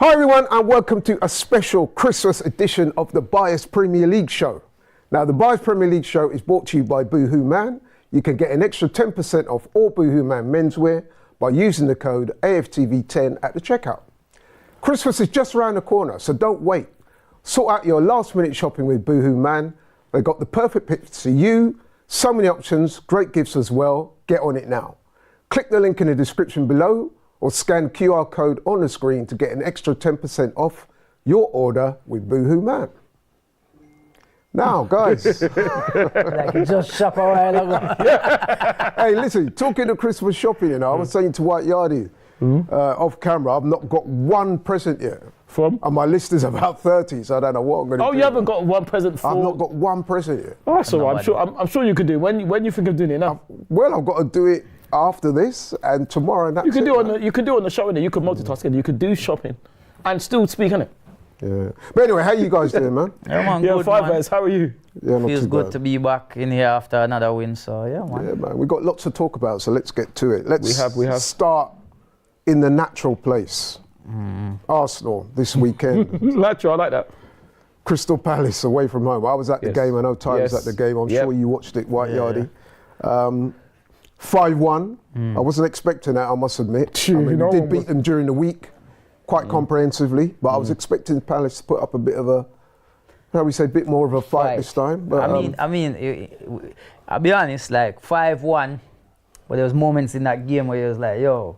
Hi everyone and welcome to a special Christmas edition of the Bias Premier League show. Now the Bias Premier League show is brought to you by Boohoo Man. You can get an extra 10% off all Boohoo Man menswear by using the code AFTV10 at the checkout. Christmas is just around the corner, so don't wait. Sort out your last minute shopping with Boohoo Man. They've got the perfect picks for you, so many options, great gifts as well. Get on it now. Click the link in the description below or scan QR code on the screen to get an extra 10% off your order with Boohoo Man. Now, guys. Like you just shop a while ago. Hey, listen, talking of Christmas shopping, you know, I was saying to White Yardie off camera, I've not got one present yet. From? And my list is about 30, so I don't know what I'm going to do. Oh, you haven't got one present for? I've not got one present yet. Oh, that's all right. I'm sure you could do. When you think of doing it now? Well, I've got to do it after this and tomorrow. And that's you could it, do on the show, innit? You could multitask it. You could do shopping and still speak, innit? Yeah. But anyway, how you guys doing, man? Yeah, man, Yeah, good, Five man. Bears, how are you? Yeah, not Feels too good bad. to be back in here after another win, so yeah, man. Yeah, man. We've got lots to talk about, so let's get to it. Let's We have. start in the natural place. Arsenal this weekend. Natural, I like that. Crystal Palace away from home. I was at the Yes. game. I know Ty was Yes. at the game. I'm Yep. sure you watched it, White Yardie. 5-1. I wasn't expecting that, I must admit. I mean, No we did one beat was. them during the week quite comprehensively, but I was expecting Palace to put up a bit of a, how we say, a bit more of a fight this time. But, I'll be honest, like 5-1, but there was moments in that game where it was like, yo,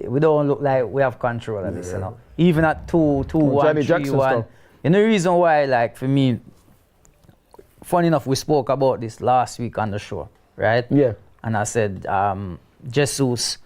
we don't look like we have control of this, you know. Even at 2-1, Johnny Jackson 3-1. stuff. And the reason why, like, for me, funny enough, we spoke about this last week on the show, right? Yeah. And I said, Jesus,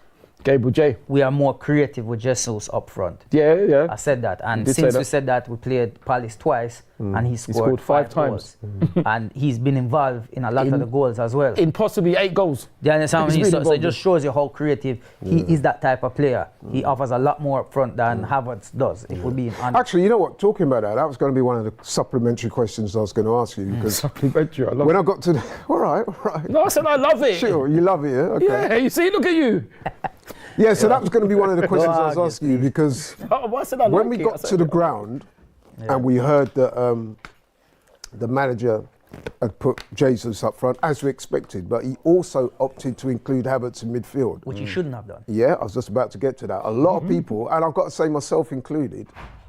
Gable J. we are more creative with Jesus up front. Yeah. I said that, and did say since that. we said that, we played Palace twice, and he scored scored 5 goals. And he's been involved in a lot of the goals as well. In possibly 8 goals. Do you understand what I He's mean? So really it involved. just shows you how creative he is, that type of player. He offers a lot more up front than Havertz does, if we're being honest. actually, you know what? Talking about that, that was going to be one of the supplementary questions I was going to ask you because Supplementary, I love when it. I got to the, all right. No, I said I love it. Sure, you love it, yeah? Okay. Yeah, you see, look at you. Yeah, so that was going to be one of the questions I was argue, asking you because Oh, I said I when like we it. I got said, to the ground and we heard that the manager had put Jesus up front, as we expected, but he also opted to include Havertz in midfield. Which he shouldn't have done. Yeah, I was just about to get to that. A lot of people, and I've got to say myself included,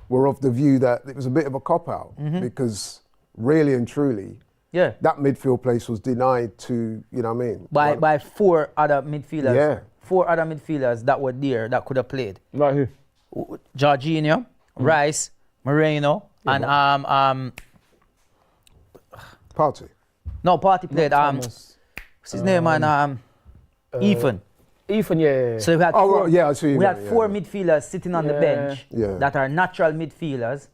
were of the view that it was a bit of a cop-out because really and truly, Yeah. that midfield place was denied to, you know what I mean? By 4 other midfielders. Yeah. 4 other midfielders that were there that could have played. Like who? Jorginho, Rice, Moreno, and Party. no, Partey played Thomas. what's his name, man? Ethan. Ethan, yeah. So we had Oh, four, right, yeah, I see what you we had mean, 4 yeah. midfielders sitting on the Yeah. bench Yeah. that are natural midfielders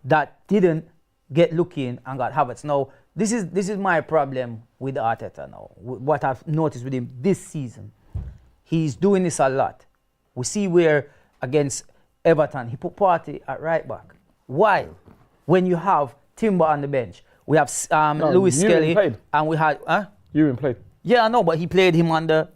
that didn't get looking and got Havertz. Now, this is my problem with Arteta now. What I've noticed with him this season, he's doing this a lot. We see where against Everton, he put Partey at right back. Why? When you have Timber on the bench, we have Lewis Ewan Skelly, played. and we had, You played. yeah, I know, but he played him on the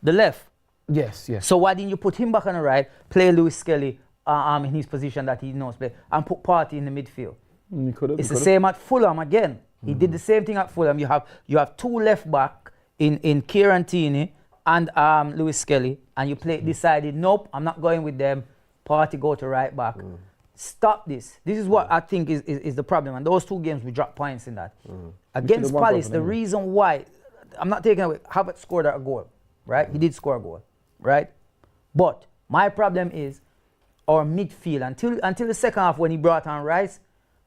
left. Yes. So why didn't you put him back on the right, play Lewis Skelly in his position that he knows play, and put Partey in the midfield? You could have. It's the same at Fulham again. He did the same thing at Fulham. You have 2 left back in Kieran Tierney and Lewis Skelly, and you decided, nope, I'm not going with them. Partey go to right back. Stop this. This is what I think is the problem. And those 2 games we dropped points in that. Against won Palace, both of the them. reason why, I'm not taking away, Havertz scored a goal, right? He did score a goal, right? But my problem is our midfield. Until the second half when he brought on Rice,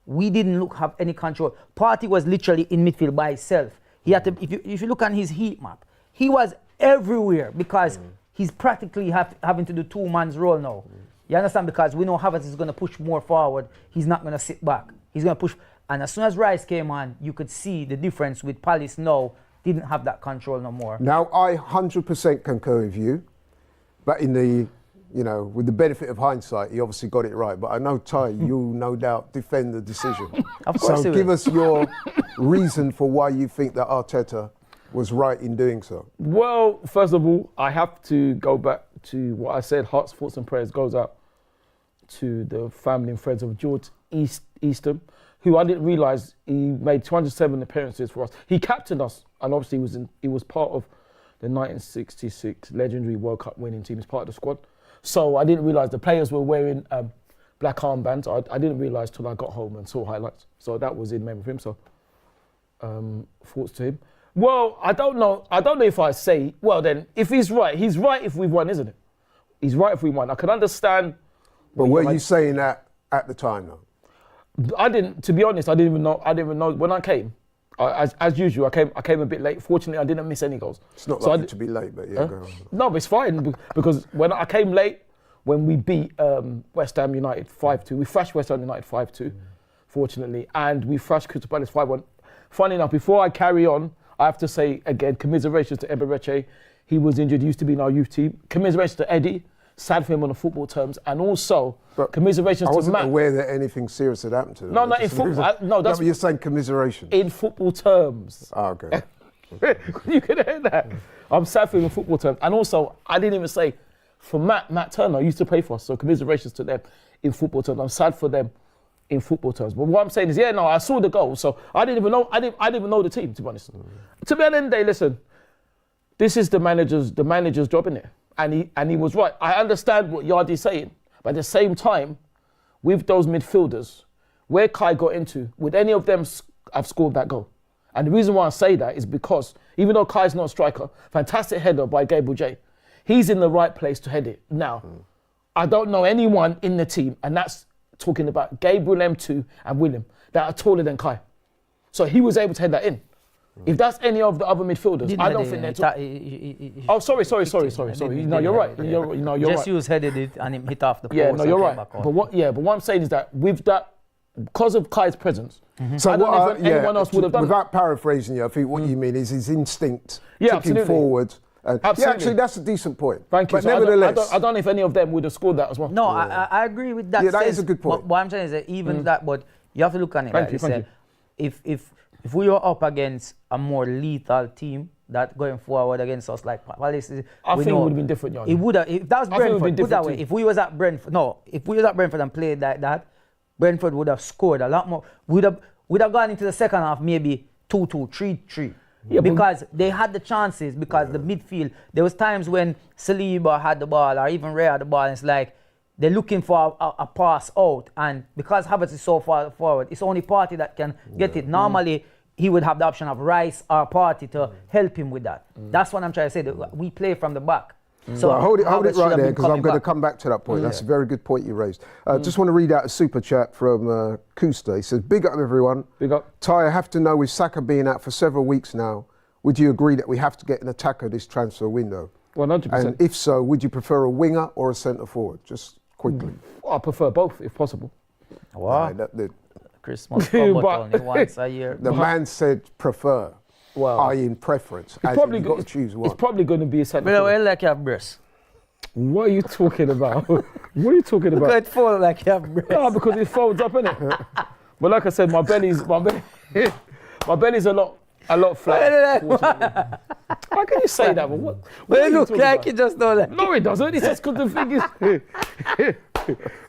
we didn't have any control. Partey was literally in midfield by himself. He had to, if you look on his heat map, he was everywhere because he's practically having to do 2 man's role now. You understand? Because we know Havertz is going to push more forward. He's not going to sit back. He's going to push. And as soon as Rice came on, you could see the difference with Palace now. Didn't have that control no more. Now, I 100% concur with you, but in the, you know, with the benefit of hindsight, he obviously got it right. But I know, Ty, you'll no doubt defend the decision. Of course So he give will. us your reason for why you think that Arteta was right in doing so. Well, first of all, I have to go back to what I said. Hearts, thoughts, and prayers goes out to the family and friends of George Eastham, who I didn't realise he made 207 appearances for us. He captained us, and obviously he was part of the 1966 legendary World Cup winning team. He's part of the squad. So I didn't realise the players were wearing black armbands. I didn't realise till I got home and saw highlights. So that was in memory of him. So thoughts to him. Well, I don't know if I say, well then, if he's right if we've won, isn't it? He's right if we won. I can understand. But were you saying that at the time though? To be honest, I didn't even know when I came. As usual, I came a bit late. Fortunately, I didn't miss any goals. It's not like to be late, but yeah. Go on. No, but it's fine because when I came late, when we beat West Ham United 5-2, we thrashed West Ham United 5-2, fortunately, and we thrashed Crystal Palace 5-1. Funny enough, before I carry on, I have to say again, commiserations to Ebereche. He was injured, used to be in our youth team. Commiserations to Eddie. Sad for him on the football terms, and also commiserations to Matt. I wasn't aware that anything serious had happened to them. No, in football. No, that's. No, but you're saying commiseration. In football terms. Oh, okay. You can hear that. I'm sad for him in football terms, and also I didn't even say for Matt Turner used to play for us, so commiserations to them in football terms. I'm sad for them in football terms. But what I'm saying is, I saw the goal, so I didn't even know. I didn't even know the team, to be honest. To the end of the day, listen, this is the manager's job, innit? And he was right. I understand what Yardi's saying, but at the same time, with those midfielders, where Kai got into, would any of them have scored that goal? And the reason why I say that is because, even though Kai's not a striker, fantastic header by Gabriel J, he's in the right place to head it. Now, I don't know anyone in the team, and that's talking about Gabriel M2 and William, that are taller than Kai. So he was able to head that in. If that's any of the other midfielders, I don't think they're. Oh, sorry. No, you're right. You're right. Just use headed it and it hit off the post. Yeah, no, you're right. But what I'm saying is that with that, because of Kai's presence, so I don't know if anyone else would have done. Without paraphrasing you, I think what you mean is his instinct took him forward. Absolutely. Yeah, actually, that's a decent point. Thank you. But so nevertheless, I don't know if any of them would have scored that as well. No, I agree with that. Yeah, that is a good point. What I'm saying is that even that, but you have to look at it. Thank you. If we were up against a more lethal team that going forward against us like Palace, I think it would have been different, Yanni. It would have. If that was Brentford, put that way. If we was at Brentford, and played like that, Brentford would have scored a lot more. Would have gone into the second half maybe 2-2, 3-3. Yeah, because they had the chances. Because the midfield, there was times when Saliba had the ball or even Ray had the ball, and it's like they're looking for a pass out, and because Havertz is so far forward, it's only Partey that can get it. Normally, he would have the option of Rice or Partey to help him with that. That's what I'm trying to say. That we play from the back. So well, hold it right there, because I'm going to come back to that point. That's a very good point you raised. Just want to read out a super chat from Kusta. He says, "Big up everyone. Big up. Ty, I have to know, with Saka being out for several weeks now, would you agree that we have to get an attacker this transfer window? 100%. And if so, would you prefer a winger or a centre forward? Just quickly." I prefer both, if possible. Wow. Right, Christmas come only once a year. The man said prefer. Well, I in preference. It's probably got to choose one. It's probably going to be a centre But forward. I like you have breasts. What are you talking about? What are you talking about? Because it folds like you have breasts. No, because it folds up, innit? But like I said, my belly's a lot flat. How can you say that? What it looks like it just don't like. No, it doesn't. It's just because the thing is,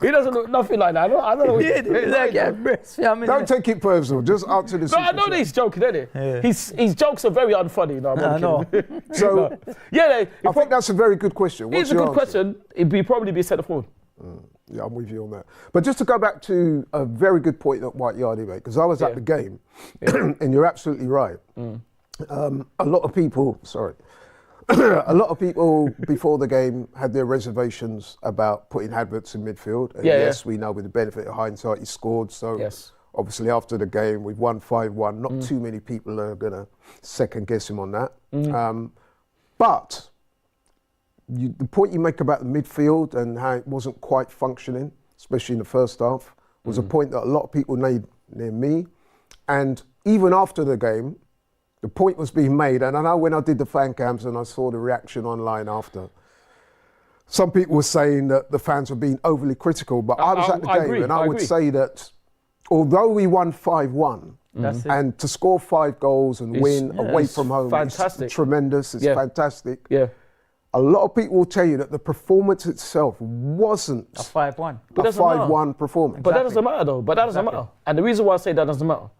he doesn't look nothing like that. I don't know. It's like you have breasts. Don't take it personal. Just answer the. No, I know that he's joking, isn't it? Yeah. His jokes are very unfunny. No, I'm kidding. So, yeah, I think that's a very good question. It's a good question. It'd probably be centre forward. Yeah, I'm with you on that. But just to go back to a very good point that White Yardie made, because I was at the game, and you're absolutely right. A lot of people before the game had their reservations about putting Havertz in midfield. And yes, we know with the benefit of hindsight he scored. So obviously after the game, we've won 5-1. Not too many people are going to second guess him on that. But the point you make about the midfield and how it wasn't quite functioning, especially in the first half, was a point that a lot of people made near me. And even after the game, the point was being made, and I know when I did the fan cams and I saw the reaction online after, some people were saying that the fans were being overly critical, but I was at the game and I would say that although we won 5-1, and to score 5 goals and win away from home, fantastic. it's tremendous, it's fantastic. Yeah. a lot of people will tell you that the performance itself wasn't A 5-1. a 5-1 performance. But that doesn't matter though. But that doesn't matter. And the reason why I say that doesn't matter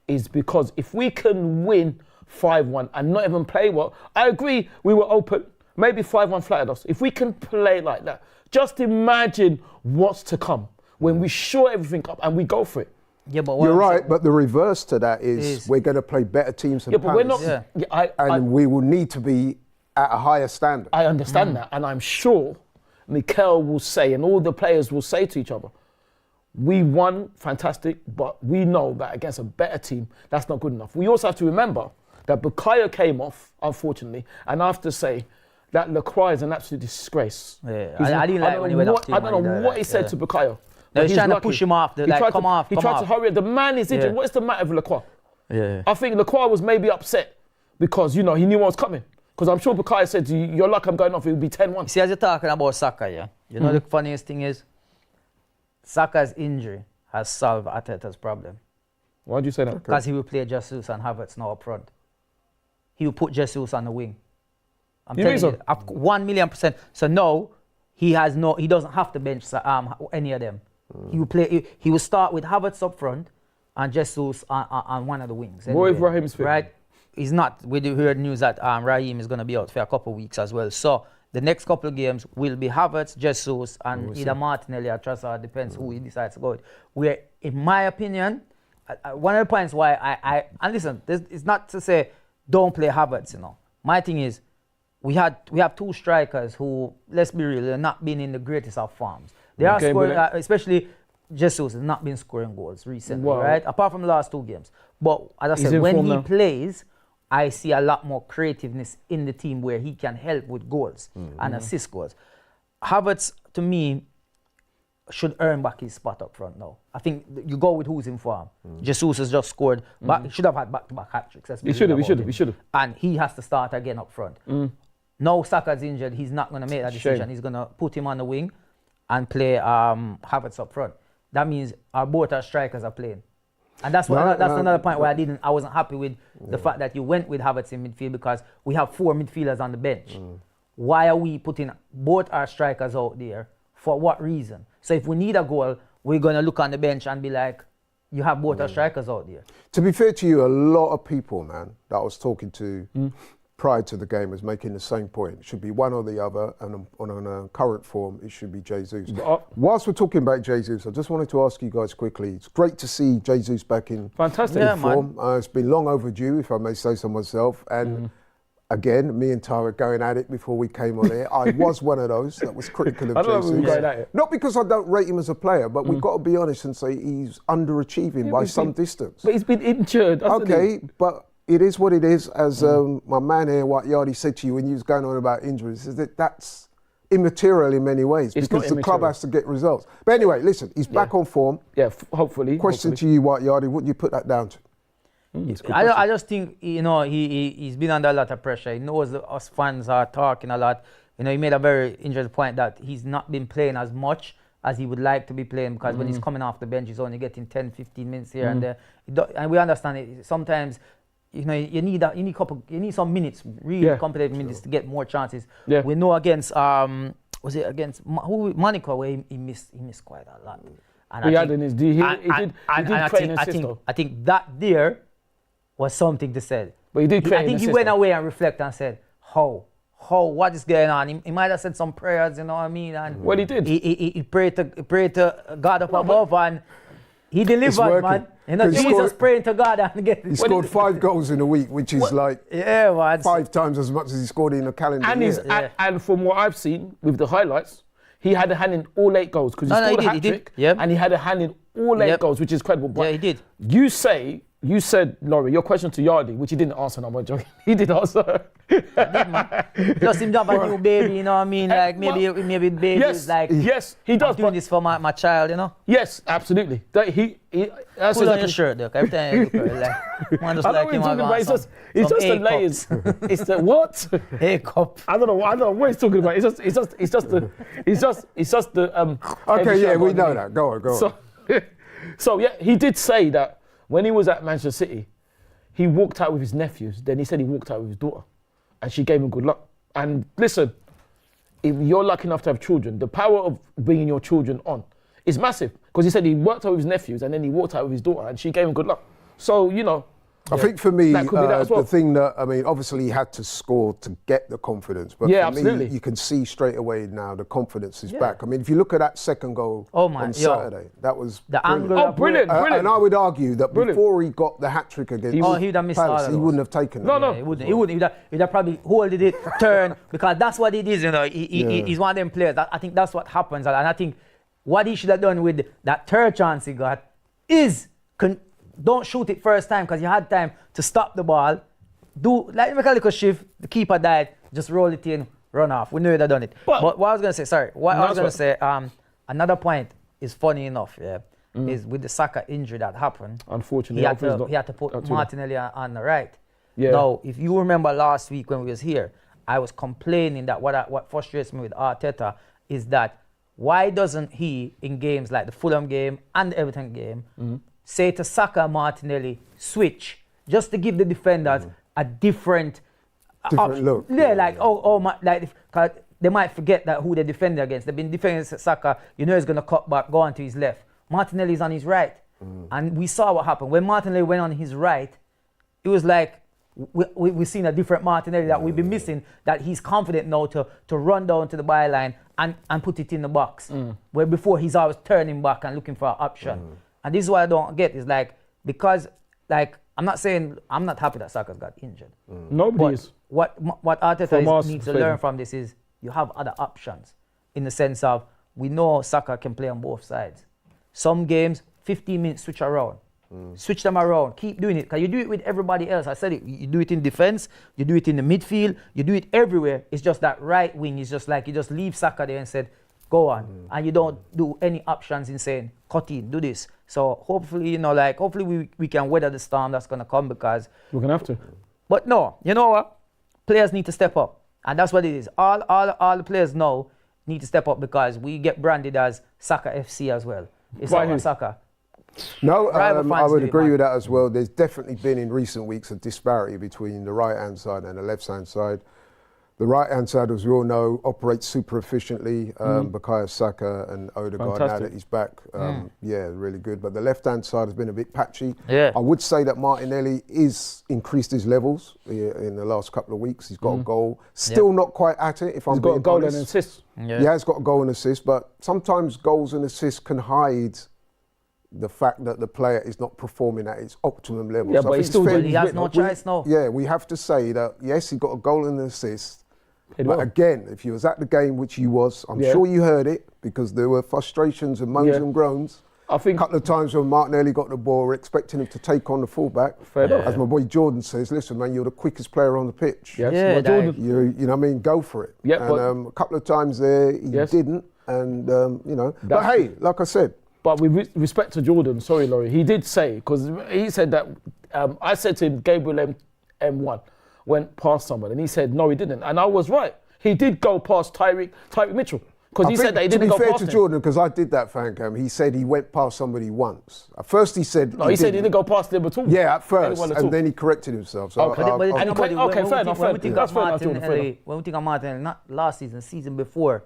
is because if we can win 5-1 and not even play well, I agree we were open. Maybe 5-1 flattered us. If we can play like that, just imagine what's to come when we shore everything up and we go for it. Yeah, but You're right, but the reverse to that is we're going to play better teams than Yeah, but we're not. Palace. Yeah. And we will need to be at a higher standard. I understand that, and I'm sure Mikel will say, and all the players will say to each other, we won, fantastic, but we know that against a better team, that's not good enough. We also have to remember that Bukayo came off, unfortunately, and I have to say that Lacroix is an absolute disgrace. Yeah, I didn't like when he went off team. I don't know what he said to Bukayo. No, he's trying to push him off. Come off. He tried to hurry up. The man is injured. Yeah. What's the matter with Lacroix? Yeah. I think Lacroix was maybe upset because, he knew what was coming. Because I'm sure Bukayo said to you, your luck, I'm going off, it will be 10-1. See, as you're talking about Saka, yeah, you know the funniest thing is, Saka's injury has solved Arteta's problem. Why do you say that? Because he will play Jesus and Havertz now up front. He will put Jesus on the wing. I'm You telling mean you, 1,000,000%. So now he doesn't have to bench any of them. He will play. He will start with Havertz up front and Jesus on one of the wings. What if Raheem's fit? Right? He's not. We heard news that Raheem is going to be out for a couple of weeks as well. So the next couple of games will be Havertz, Jesus, and either Martinelli or Trossard, depends who he decides to go with. Where, in my opinion, one of the points why and listen, it's not to say don't play Havertz, My thing is, we have two strikers who, let's be real, have not been in the greatest of forms. They are scoring, especially Jesus has not been scoring goals recently, right? Apart from the last 2 games. But as I said, when he plays, I see a lot more creativeness in the team where he can help with goals and assist goals. Havertz, to me, should earn back his spot up front now. I think you go with who's in form. Jesus has just scored, but he should have had back-to-back hat-tricks. He should have. And he has to start again up front. Now Saka's injured, he's not going to make that decision. He's going to put him on the wing and play Havertz up front. That means both our strikers are playing. And that's another point where I wasn't happy with the fact that you went with Havertz in midfield, because we have 4 midfielders on the bench. Why are we putting both our strikers out there? For what reason? So if we need a goal, we're going to look on the bench and be like, you have both our strikers out there. To be fair to you, a lot of people, man, that I was talking to prior to the game was making the same point. It should be one or the other, and on a current form, it should be Jesus. Whilst we're talking about Jesus, I just wanted to ask you guys quickly. It's great to see Jesus back in form. It's been long overdue, if I may say so myself. And again, me and Tara going at it before we came on here. I was one of those that was critical of Jesus. Not because I don't rate him as a player, but we've got to be honest and say he's underachieving by some distance. But he's been injured. Okay, but it is what it is. As my man here, White Yardie, said to you when you was going on about injuries, is that's immaterial in many ways because the club has to get results. But anyway, listen, he's back on form. Yeah, hopefully. Question to you, White Yardie, what do you put that down to? I just think, he's been under a lot of pressure. He knows that us fans are talking a lot. He made a very interesting point that he's not been playing as much as he would like to be playing, because when he's coming off the bench, he's only getting 10, 15 minutes here and there. And we understand it. Sometimes, you need some minutes, really competitive minutes to get more chances. Yeah. We know against Monaco, where he missed quite a lot. And he I think that there was something to say. But he did create I think he went away and reflected and said, what is going on? He might have said some prayers, you know what I mean? And he did. He prayed to God up above, and he delivered, man. Jesus praying to God and he scored 5 goals in a week, which is 5 times as much as he scored in a calendar year. And from what I've seen with the highlights, he had a hand in all 8 goals because he scored a hat-trick, and he had a hand in all 8 goals, which is credible. But he did. You said, Laurie, your question to Yardie, which he didn't answer, no, I'm joking. He did answer. Just him have a new baby, you know what I mean? Like maybe baby is like, yes, he does. I'm doing this for my child, you know? Yes, absolutely. Put on your shirt, though. Every time you look at it, man, just I know like what you're talking about. It's just the layers. It's the what? A-cup. I don't know what he's talking about. It's just the Okay, yeah, we know that. Go on. So yeah, he did say that when he was at Manchester City, he walked out with his nephews. Then he said he walked out with his daughter, and she gave him good luck. And listen, if you're lucky enough to have children, the power of bringing your children on is massive. Because he said he worked out with his nephews and then he walked out with his daughter and she gave him good luck. So, you know. I think for me, that could be that as well. the thing that, I mean, obviously he had to score to get the confidence. But Yeah, for absolutely. me, you can see straight away now the confidence is back. I mean, if you look at that second goal on Saturday, that was the brilliant. angle. Oh, brilliant. And I would argue that before he got the hat-trick against he'd have missed Palace, all of he those. wouldn't have taken it. No. He wouldn't. He'd have probably holded it, turn, because that's what it is, you know. He's one of them players. I think that's what happens. And I think what he should have done with that third chance he got is don't shoot it first time, because you had time to stop the ball. Do like make a little shift, the keeper died, just roll it in, run off. We knew he'd have done it. But what I was gonna say, another point is funny enough, is with the Saka injury that happened. Unfortunately, he had to put Martinelli on the right. Yeah. Now, if you remember last week when we was here, I was complaining that what frustrates me with Arteta is that why doesn't he, in games like the Fulham game and the Everton game, say to Saka, Martinelli, switch, just to give the defenders a different look. Yeah, like, cause they might forget that who they're defending against. They've been defending Saka, you know he's going to cut back, go on to his left. Martinelli's on his right. And we saw what happened. When Martinelli went on his right, it was like we've seen a different Martinelli that we've been missing, that he's confident now to run down to the byline and put it in the box. Where before he's always turning back and looking for an option. And this is what I don't get, is like, because like, I'm not happy that Saka's got injured. Nobody is. What Arteta needs to learn from this is you have other options, in the sense of we know Saka can play on both sides. Some games, 15 minutes switch around. Switch them around. Keep doing it, because you do it with everybody else. I said it. You do it in defense. You do it in the midfield. You do it everywhere. It's just that right wing is just like you just leave Saka there and said, go on, and you don't do any options in saying, cut in, do this. So hopefully, hopefully we can weather the storm that's gonna come, because We're gonna have to. But no, you know what? Players need to step up, and that's what it is. All the players now need to step up, because we get branded as Saka FC as well. It's not about Saka. No, I would agree man. with that as well. There's definitely been in recent weeks a disparity between the right-hand side and the left-hand side. The right-hand side, as we all know, operates super efficiently. Bukayo Saka and Odegaard, now that he's back, really good. But the left-hand side has been a bit patchy. Yeah. I would say that Martinelli is increased his levels in the last couple of weeks. He's got a goal. Still not quite at it, if I'm being honest. He's got a goal and an assist. Yeah, he's got a goal and assist, but sometimes goals and assists can hide the fact that the player is not performing at its optimum level. Yeah, so but he has no choice now. Yeah, we have to say that, yes, he got a goal and an assist. But well. again, if you was at the game, which you was, I'm sure you heard it, because there were frustrations and moans and groans. I think a couple of times when Martinelli got the ball, we're expecting him to take on the fullback. Fair enough. As my boy Jordan says, listen, man, you're the quickest player on the pitch. Yes. Yeah, well, Jordan, You know what I mean? Go for it. Yeah, and a couple of times there, he didn't. And, but hey, like I said. But with respect to Jordan, sorry, Laurie, he did say, because he said that, I said to him, Gabriel M1 went past someone, and he said, no, he didn't. And I was right. He did go past Tyreek Mitchell, because he said that he didn't go past him. To be fair to Jordan, because I did that, Fancam, he said he went past somebody once. At first he said he said he didn't go past them at all. Yeah, at first, and then he corrected himself. So okay, fair enough. When we think of Martinelli, not last season, season before,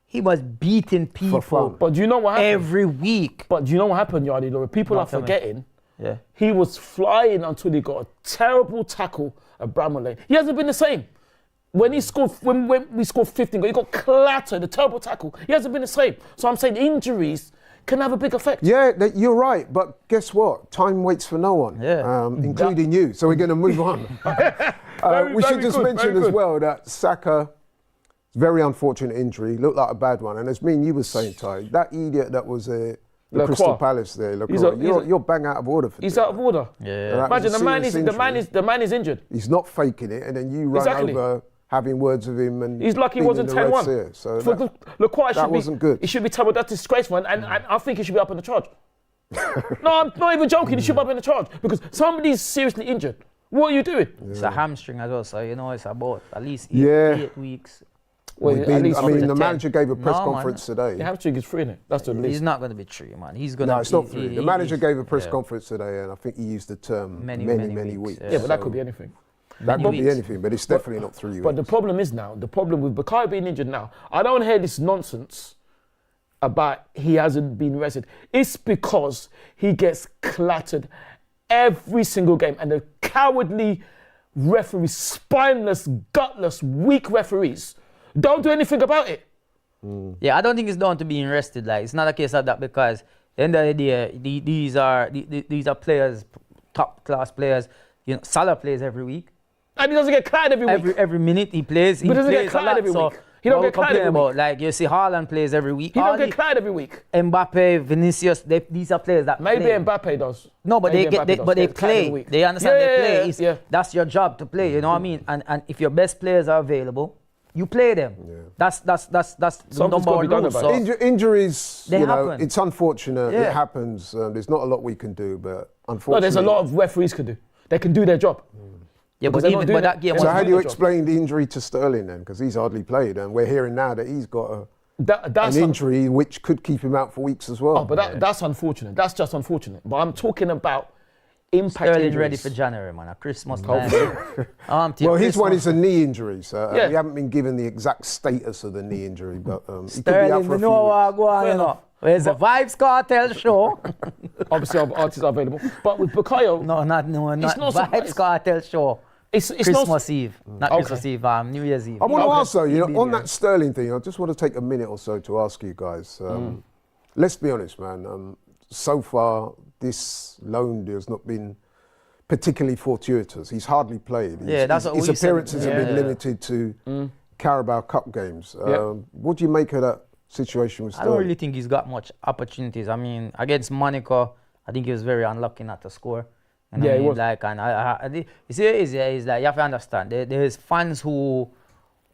he was beating people. But do you know what happened? Every week. But do you know what happened, Yardy Laurie? People are forgetting. Yeah. He was flying until he got a terrible tackle at Bramall Lane. He hasn't been the same. When we scored 15 goals, he got clattered, a terrible tackle. He hasn't been the same. So I'm saying injuries can have a big effect. Yeah, you're right. But guess what? Time waits for no one, including you. So we're going to move on. We should just mention as well that Saka, very unfortunate injury, looked like a bad one. And as me and you were saying, Ty, that idiot that was the Crystal Palace there, you're bang out of order for He's out of order. Yeah. Imagine the man is injured. He's not faking it, and then you run over having words with him, and he's lucky he wasn't 10-1. So that wasn't good. He should be terrible. That's disgraceful, and I think he should be up in the charge. No, I'm not even joking. He should be up in the charge, because somebody's seriously injured. What are you doing? It's a hamstring as well, so it's about at least 8 weeks. Well, the manager gave a press conference today. The hamstring is 3, innit? That's the least. He's not going to be 3, man. He's going to. No, it's not 3. The manager gave a press conference today, and I think he used the term many weeks. Yeah, but that could be anything. That Many could be weeks. anything, but it's definitely not 3 weeks. But the problem is now, the problem with Bukayo being injured now, I don't hear this nonsense about he hasn't been rested. It's because he gets clattered every single game, and the cowardly referees, spineless, gutless, weak referees don't do anything about it. Yeah, I don't think it's down to being rested. Like, it's not a case of that, because at the end of the day, these are players, top class players. You know, Salah plays every week. And he doesn't get clattered every week. Every minute he plays. But doesn't get plays a clattered lot, every so week. He don't what get we clattered complain every about, week. like, you see, Haaland plays every week. He don't get clattered every week. Mbappe, Vinicius, these are players that Maybe play. Mbappe does. No, but Maybe they Mbappe get, does. but they Get clattered every play. week. They understand they play. It's- Yeah. That's your job to play. You know what I mean? And if your best players are available, you play them. Yeah. That's the Something's number gotta be one done rule. about So it. Injuries, They you know, happen. it's unfortunate. Yeah. It happens. There's not a lot we can do, but No, unfortunately. there's a lot of referees can do. They can do their job. yeah, because but they're not even doing but that it. game So So was how do doing you the job. explain the injury to Sterling then? Because he's hardly played, and we're hearing now that he's got That's an injury which could keep him out for weeks as well. Oh, but that's unfortunate. That's just unfortunate. But I'm talking about impact Sterling injuries. ready for January, man. A Christmas time. Well, his one is a knee injury, so Yeah. we haven't been given the exact status of the knee injury, but he could be out Sterling, for we a few know what weeks. go on, you know. Where's the Vibes Cartel show? Obviously, our artists are available. But with Bukayo, No, not It's not Vibes surprise. Cartel show. it's Christmas Eve, not Okay. Christmas Eve. New Year's Eve. I want to Okay. ask though, you know, He'll on be that there. Sterling thing, I just want to take a minute or so to ask you guys. Let's be honest, man. So far, this loan deal has not been particularly fortuitous. He's hardly played. Yeah, that's what his we said. appearances have been Yeah. limited to Carabao Cup games. Yeah. What do you make of that situation with I Sterling? don't really think he's got much opportunities. I mean, against Monaco, I think he was very unlucky not to score. You know Yeah, what I he mean? was. Like, and you see, it's like you have to understand. There's fans who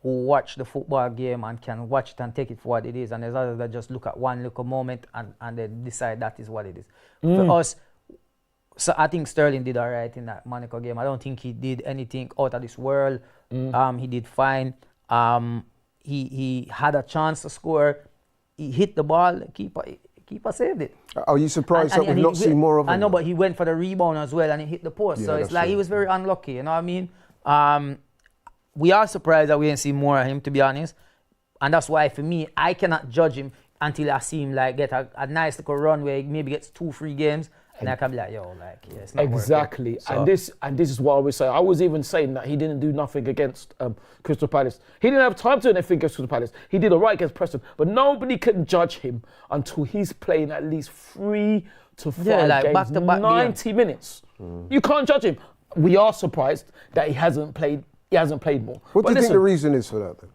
watch the football game and can watch it and take it for what it is, and there's others that just look at one little moment and they decide that is what it is. For us, so I think Sterling did all right in that Monaco game. I don't think he did anything out of this world. He did fine. He had a chance to score. He hit the ball. Keeper saved it. Are you surprised that we've not seen more of him? I know, but he went for the rebound as well and he hit the post. Yeah, So it's that's like he true. was very unlucky. You know what I mean? We are surprised that we didn't see more of him, to be honest. And that's why, for me, I cannot judge him until I see him like get a nice little run where he maybe gets 2-3 games. And I can be like, yo, like, yeah, it's not working. Exactly. So- And this is what I was saying. I was even saying that he didn't do nothing against Crystal Palace. He didn't have time to do anything against Crystal Palace. He did all right against Preston. But nobody can judge him until he's playing at least 3 to 5 like games, back-to-back 90 minutes. You can't judge him. We are surprised that he hasn't played more. What But do you think listen, the reason is for that then?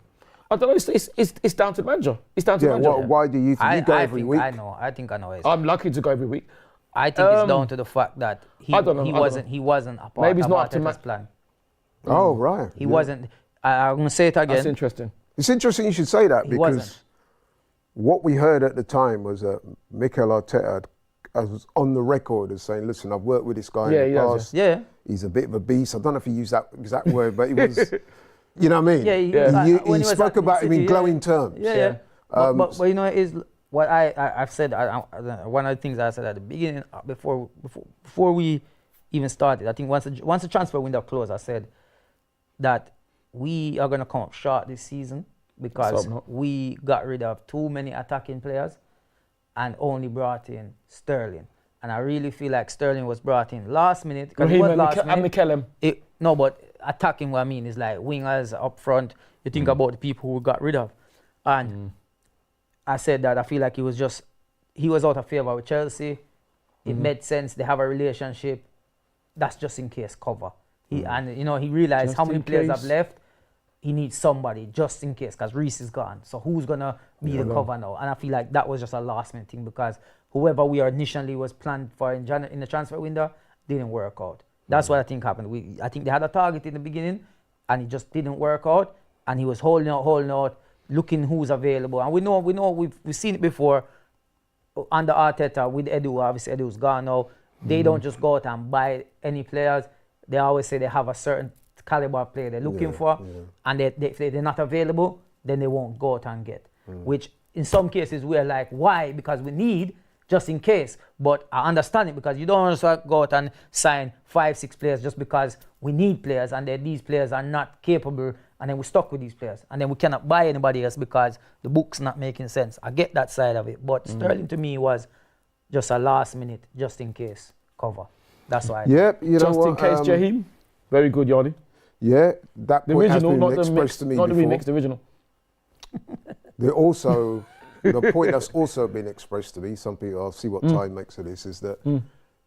I don't know. It's down to the manager. It's down to the Yeah, manager. why do you think you go every think week? I know. I think I know. I'm lucky to go every week. I think it's down to the fact that I don't know, he I don't wasn't know. he wasn't a part Maybe it's of not up to Arteta's Ma- plan. Oh, right. He wasn't. I'm gonna say it That's again. interesting. It's interesting you should say that He because wasn't. what we heard at the time was that Mikel Arteta was on the record as saying, listen, I've worked with this guy Yeah, in he the has, past. Yeah. He's a bit of a beast. I don't know if he used that exact word, but he was, you know what I mean? Yeah, He spoke about him in glowing terms. Yeah. But you know, is what I've said. One of the things I said at the beginning, before we even started. I think once the transfer window closed, I said that we are gonna come up short this season because we got rid of too many attacking players and only brought in Sterling. And I really feel like Sterling was brought in last minute because it was last minute. And McKellum. No, but attacking, what I mean is like wingers up front. You think about the people who got rid of. And I said that I feel like he was out of favor with Chelsea. It made sense. They have a relationship. That's just in case cover. And, you know, he realized Just how many in players case. have left. He needs somebody just in case because Reece is gone. So who's going to be the cover now? And I feel like that was just a last minute thing because whoever we initially was planned for in the transfer window didn't work out. That's what I think happened. I think they had a target in the beginning and it just didn't work out. And he was holding out, looking who's available. And we know we've seen it before under Arteta with Edu. Obviously, Edu's gone now. They don't just go out and buy any players. They always say they have a certain caliber of player they're looking for, and if they're not available, then they won't go out and get. Which in some cases we're like, why? Because we need, just in case. But I understand it because you don't want to go out and sign 5-6 players just because we need players and then these players are not capable and then we're stuck with these players and then we cannot buy anybody else because the book's not making sense. I get that side of it, but Sterling to me was just a last minute, just in case cover. That's why. Yep, you know Just what? in case, Jaheim. Very good, Yanni. Yeah, that The point has original, been not the expressed mix, to me not the before. remix, the original. They also, the point that's also been expressed to me, some people, I'll see what time makes of this, is that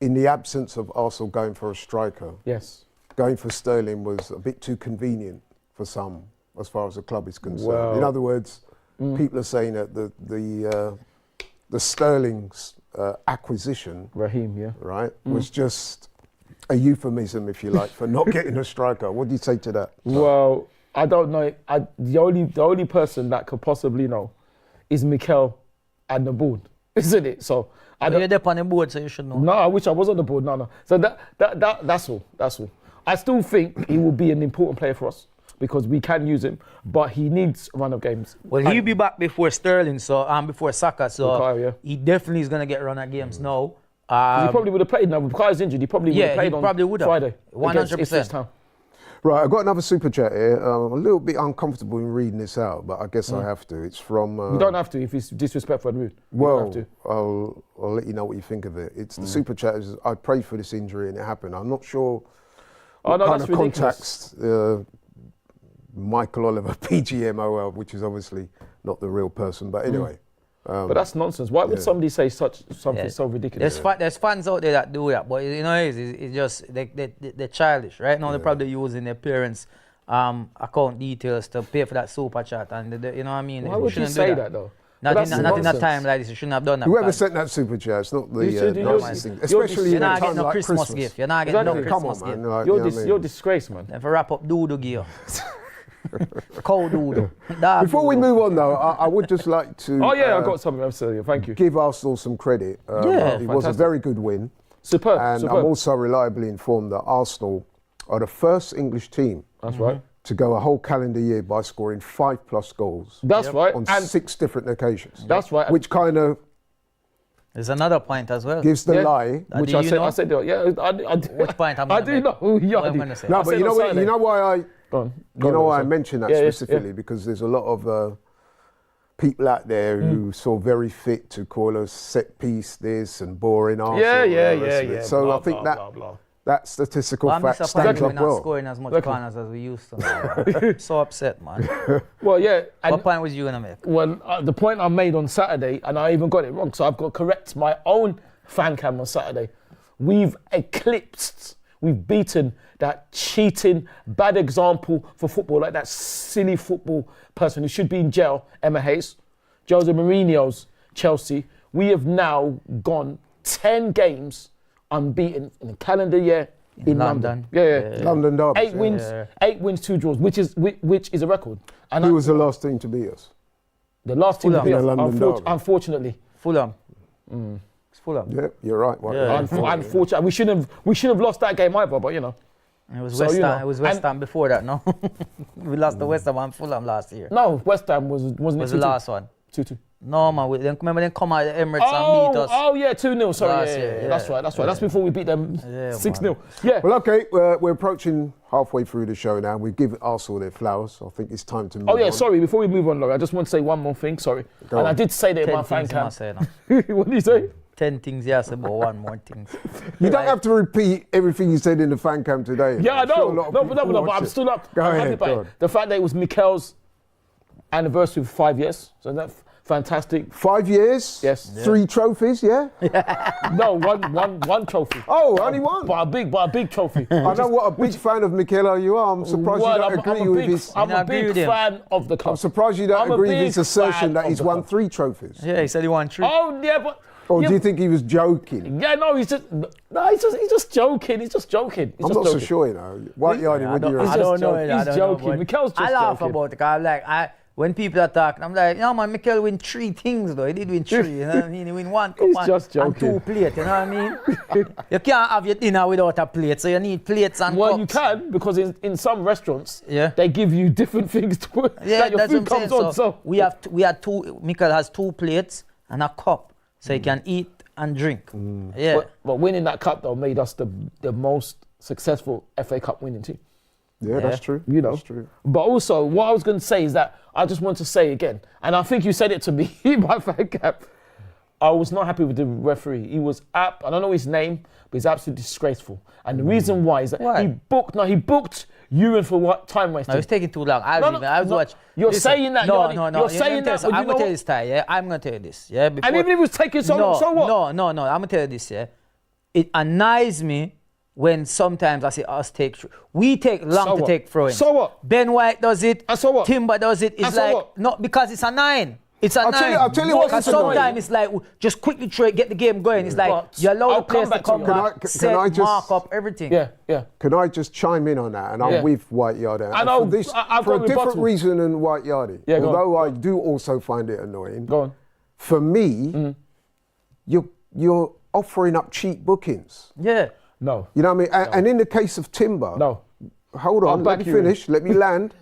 in the absence of Arsenal going for a striker, Yes. going for Sterling was a bit too convenient for some, as far as the club is concerned. Well, in other words, people are saying that the Sterling's acquisition, Raheem, yeah. right, was just a euphemism, if you like, for not getting a striker. What do you say to that? Well, I don't know. The only person that could possibly know is Mikel and the board, isn't it? So You're there on the board, so you should know. No, I wish I was on the board. No. So that's all. That's all. I still think he will be an important player for us because we can use him, but he needs a run of games. Well, he'll be back before Sterling, so before Saka, so Bukayo, yeah. he definitely is gonna get a run of games now. He probably would have played now. With Bukayo's injured, he probably would have played on Friday. 100%. Right, I've got another super chat here. I'm a little bit uncomfortable in reading this out, but I guess I have to. It's from... You don't have to if it's disrespectful and rude. You Well, don't have to. I'll let you know what you think of it. It's the super chat is, I prayed for this injury and it happened. I'm not sure what kind of ridiculous. context Michael Oliver, PGMOL, which is obviously not the real person, but anyway. But that's nonsense. Why would somebody say something so ridiculous? There's fans out there that do that, but you know, it's just they're childish, right? Now they're probably using their parents' account details to pay for that super chat, and you know what I mean. Why would you say that though? Not in a time like this. You shouldn't have done that. Whoever sent that super chat, it's not the nicest thing. Especially you're in a not time getting no like Christmas gift. You're not getting no Christmas gift. Come on, man. Like, You're disgrace, man. If I wrap up doodle gear. Cold doodle. Before we move on, though, I would just like to. Oh yeah, I got something. I'm sorry. Thank you. Give Arsenal some credit. It was a very good win. Superb. And I'm also reliably informed that Arsenal are the first English team. That's right. To go a whole calendar year by scoring 5+ goals. That's right. On 6 different occasions. That's right. Which kind of there's another point as well. gives the lie. Which I said, yeah. Which point I do know. I'm going to say. No, but you know why I mentioned that specifically? Yeah. Because there's a lot of people out there who saw very fit to call us set piece this and boring Arsenal. Yeah. So blah, I think blah. that statistical I'm fact stands disappointed we're up not well. scoring as much corners as we used to. So upset, man. Well, yeah. And What point was you gonna make? when the point I made on Saturday, and I even got it wrong, so I've got to correct my own fan cam on Saturday. We've beaten that cheating, bad example for football, like that silly football person who should be in jail, Emma Hayes, Jose Mourinho's Chelsea. We have now gone 10 games unbeaten in a calendar year in London. Yeah. London derby. 8 wins, 2 draws, which is a record. And Who was the last team to beat us? the last team to beat us, London derby. unfortunately. Fulham. It's Fulham. Yeah, you're right. Unfortunately, we shouldn't have lost that game either. But you know, It was So, West you Ham. know, It was West Ham before that, no? We lost to West Ham and Fulham last year. no, West Ham wasn't Was the last one? 2-2. No, man. Remember they come out of the Emirates and beat us. Oh yeah, 2-0. Sorry, Last yeah, year, yeah. That's right. That's before we beat them 6-0. Yeah. Well, okay, we're approaching halfway through the show now. We've given Arsenal their flowers. I think it's time to move on. Sorry. Before we move on, Laurie, I just want to say one more thing. Sorry, Go on. I did say that in 10 my fan things you cam. must say now. What did you say? 10 things, yes, about one more thing. You don't have to repeat everything you said in the fan cam today. Yeah, I I'm sure know. a lot of No, people but watch I'm it. still up. Go I'm ahead, happy about go it. on. The fact that it was Mikel's anniversary of 5 years. So that's fantastic. 5 years? Yes. 3 trophies, yeah? No, one trophy. Oh, only one? But a big trophy. I know what a big fan of Mikel you are. I'm surprised you don't agree with his... I'm You a agree big with him? fan of the club. I'm surprised you don't I'm a agree with big his assertion fan that of he's the won club. 3 trophies. Yeah, he said he won 3. Oh yeah, but Or yeah, do you think he was joking? yeah, no, he's just joking. He's just joking. I'm not so sure, you know. White Yardy, what do you He's I reckon? just don't know. joking. I He's don't know, joking. but Mikel's just I laugh joking. about it. 'Cause I'm like, when people are talking, I'm like, no man, Mikel win 3 things though. He did win 3. You know what I mean? He win 1 cup He's and, just and joking. 2 plates. You know what I mean? You can't have your dinner without a plate, so you need plates and Well, cups. you can because in some restaurants, Yeah. they give you different things to put that your that's food what I'm comes saying. on. So we had 2. Mikel has 2 plates and a cup, so he can eat and drink. Yeah. But winning that cup though made us the most successful FA Cup winning team. Yeah, that's true. You know. That's true. But also, what I was going to say is that I just want to say again, and I think you said it to me, my fan cap. I was not happy with the referee. He was I don't know his name, but he's absolutely disgraceful. And the reason why is that he booked Ewan for what time wasting. No, it's taking too long. I was watching. You're saying that. No. You're saying that. I'm gonna tell you this, Ty. Yeah, I'm gonna tell you this. Yeah. And even if it was taking so long, so what? No. I'm gonna tell you this. Yeah. It annoys me when sometimes I say us take. We take long to take throw-ins. So what? Ben White does it. And so what? Timber does it. It's And so like what? not because it's a 9. It's a 9. I'll tell you what Because it's annoying. sometimes it's like just quickly get the game going. It's like But you allow I'll the players come to back to come you. back, Can I just- mark up everything. Yeah. Can I just chime in on that? And I'm Yeah. with White Yardie. I know, For, this, I've for got a different rebuttal. reason than White Yardie. Yeah, go on. Although I do also find it annoying. Go on. For me, you're offering up cheap bookings. Yeah. No. You know what I mean? And in the case of Timber, No. hold on, let back me you in. finish, let me land.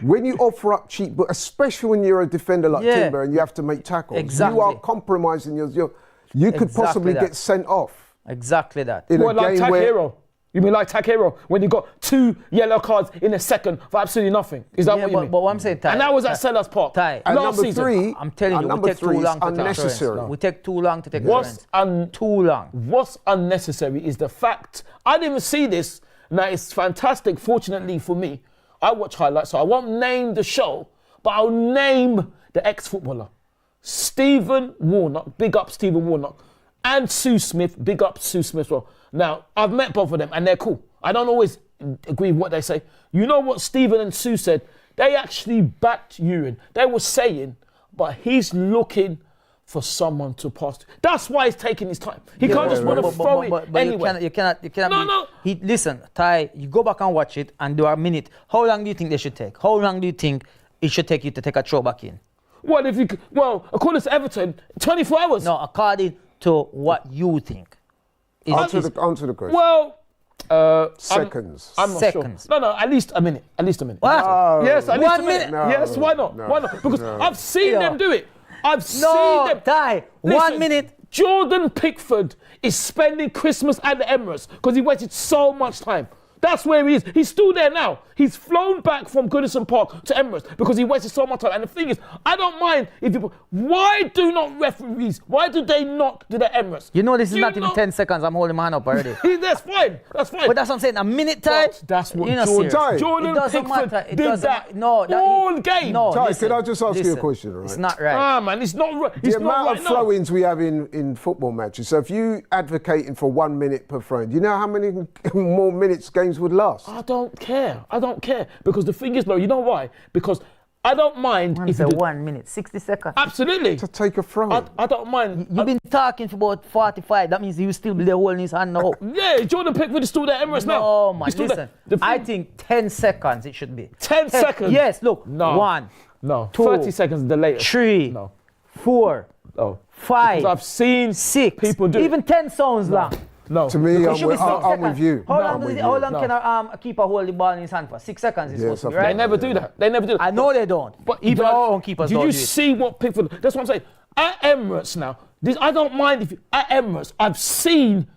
When you offer up cheap, but especially when you're a defender like Yeah. Timber and you have to make tackles, Exactly. you are compromising you could Exactly possibly that. get sent off Exactly that. in What, a like game where. Takehiro? You mean like Takehiro when you got 2 yellow cards in a second for absolutely nothing? Is that Yeah, what you mean? but what I'm saying, Ty, And that was at Sellers Park Ty. And last number season. 3, I'm telling you, we number take too 3 is long to take unnecessary. throw-ins. We take too long to take What's throw-ins. Too long. What's unnecessary is the fact I didn't even see this. Now it's fantastic. Fortunately for me, I watch highlights, so I won't name the show, but I'll name the ex-footballer, Stephen Warnock. Big up Stephen Warnock, and Sue Smith. Big up Sue Smith. Well, now I've met both of them, and they're cool. I don't always agree with what they say. You know what Stephen and Sue said? They actually backed Ewan. They were saying, but he's looking for someone to pass to. That's why he's taking his time. He can't just want to throw it anywhere. You cannot. No. Listen, Ty, you go back and watch it and do a minute. How long do you think they should take? How long do you think it should take you to take a throw back in? According to Everton, 24 hours. No, according to what you think. Answer the question. Well, Seconds. I'm not Seconds. sure. No, at least a minute. At least a minute. What? Yes, at least 1 a minute. minute? No, Yes, why not? no, Why not? Because no. I've seen Yeah. them do it. I've seen No, them. Ty, Listen, 1 minute. Jordan Pickford is spending Christmas at the Emirates because he waited so much time. That's where he is. He's still there now. He's flown back from Goodison Park to Emirates because he wasted so much time. And the thing is, I don't mind if people. Why do not referees? Why do they not do the Emirates? You know this is You not even know- 10 seconds. I'm holding my hand up already. That's fine. That's fine. But that's what I'm saying. A minute, Ty. But that's what you're not Jordan, serious. Jordan It doesn't Pickford matter. It did doesn't that no, that all game. No, Ty, listen, can I just ask you a listen. question, right? It's not right. Ah, man, it's not right. The It's not amount right of now. throw-ins we have in football matches. So if you advocating for 1 minute per throw-in, do you know how many more minutes games would last? I don't care. Because the thing is, though, you know why? Because I don't mind Man if said you do. 1 minute, 60 seconds. Absolutely. To take a throw. I don't mind. You've been talking for about 45. That means you still be holding his hand now. Yeah, Jordan Pickford is still there at Emirates now. No, man, He's still listen. there. I think 10 seconds it should be. 10 seconds? Yes, look. No. 1, No, 2, 30 seconds the latest. 3, No. 4, Oh. 5, Because I've seen 6. people do it. Even 10 sounds long. No. To me, It should be 6 I'm seconds. with you. How I'm long, with how you. long can a keeper hold the ball in his hand for? 6 seconds is Yes, supposed to be, I right? They never do that. They never do that. I know they don't. But Even but our own keepers did don't you do it. see what Pickford? That's what I'm saying. At Emirates now, I don't mind if at Emirates I've seen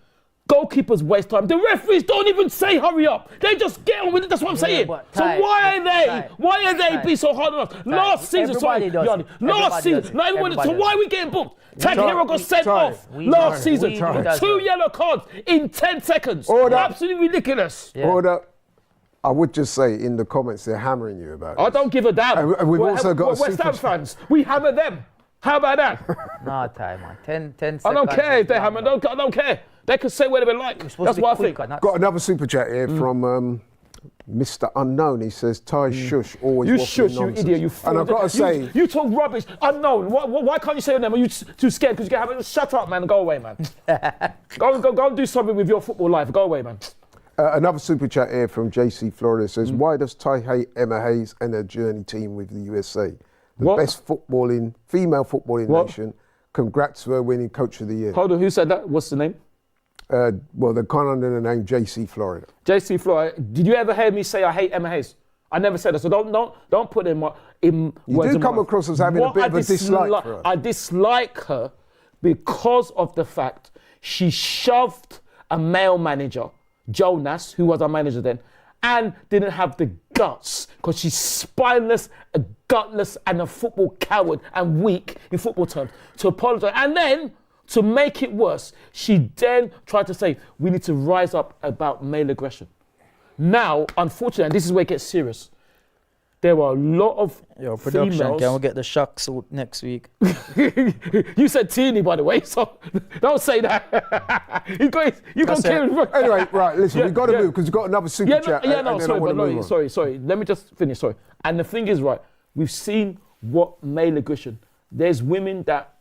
goalkeepers waste time. The referees don't even say hurry up. They just get on with it. That's what I'm saying. but So Ty, why are they? Ty, Why are they Ty, be so hard on us? Last season, sorry, everybody does Yanni, it. last Everybody does season, it. not everyone. So Everybody why does are we getting booked? Takehiro got sent Ty, off we last does. season. We does. 2 yellow cards in 10 seconds. Order. Absolutely ridiculous. Yeah. Order. I would just say in the comments they're hammering you about it. I don't give a damn. And we've We're- also got a we're West super Ham chat. fans. We hammer them. How about that? No, time, man. 10 seconds. I don't care if they is hammer. long. I don't care. They can say whatever they like. It's supposed That's to be what I think. quicker, not- Got another super chat here from Mr. Unknown. He says, Ty shush, always You waffling shush, you nonsense. idiot, you fool. And I've got to say, You talk rubbish. Unknown. Why can't you say your name? Are you too scared because you get hammered? Shut up, man. Go away, man. go and do something with your football life. Go away, man. another super chat here from JC Florida says, Mm. why does Ty hate Emma Hayes and her journey team with the USA? The What? best female footballing What? nation. Congrats to her winning Coach of the Year. Hold on. Who said that? What's the name? Well, they're kind of under the name JC Florida. JC Floyd. Did you ever hear me say I hate Emma Hayes? I never said that. So don't put in You do come across as having a bit of a dislike for her. I dislike her because of the fact she shoved a male manager, Jonas, who was our manager then, and didn't have the guts, because she's spineless, a gutless, and a football coward and weak in football terms, to apologise. And then, to make it worse, she then tried to say, we need to rise up about male aggression. Now, unfortunately, and this is where it gets serious, there were a lot of Production, females. can we get the shock suit next week? You said teeny, by the way, so don't say that. you got killed. Anyway, right, listen, we've got to move because we've got another super chat. Sorry. Let me just finish, sorry. And the thing is, right, we've seen what male aggression. There's women that,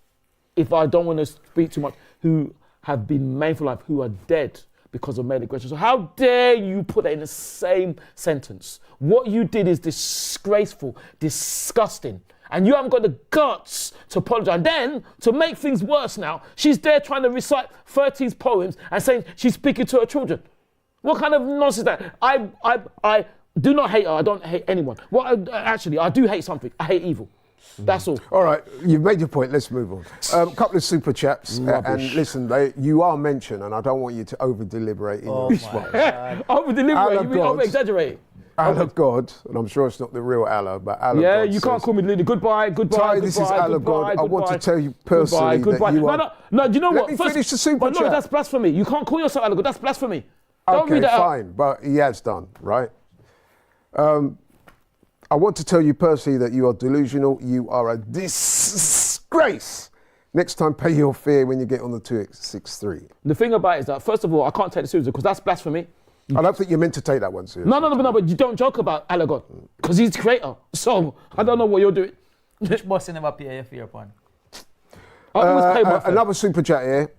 if I don't want to speak too much, who have been maimed for life, who are dead because of male aggression. So how dare you put that in the same sentence? What you did is disgraceful, disgusting. And you haven't got the guts to apologize. And then, to make things worse now, she's there trying to recite 13 poems and saying she's speaking to her children. What kind of nonsense is that? I do not hate her. I don't hate anyone. Actually, I do hate something. I hate evil. That's all. All right, you've made your point. Let's move on. A couple of super chats. And listen, you are mentioned, and I don't want you to over-deliberate in your response. Over-deliberate? You mean over-exaggerate? Allah God, and I'm sure it's not the real Allah, but Allah yeah, God you can't call me Lily. Goodbye. Ty, this is Allah God. I want to tell you personally that you are... No, do you know what? Let me finish the super chat. No, that's blasphemy. You can't call yourself Allah God. That's blasphemy. Don't read Okay, that out. fine, but he has done, right? I want to tell you personally that you are delusional. You are a disgrace. Next time, pay your fare when you get on the 263. The thing about it is that, first of all, I can't take it seriously because that's blasphemy. I don't think you're meant to take that one seriously. No, but you don't joke about Allah God because he's the creator. So, I don't know what you're doing. Which boss you never pay your fare upon? I always pay my fare. Another super chat here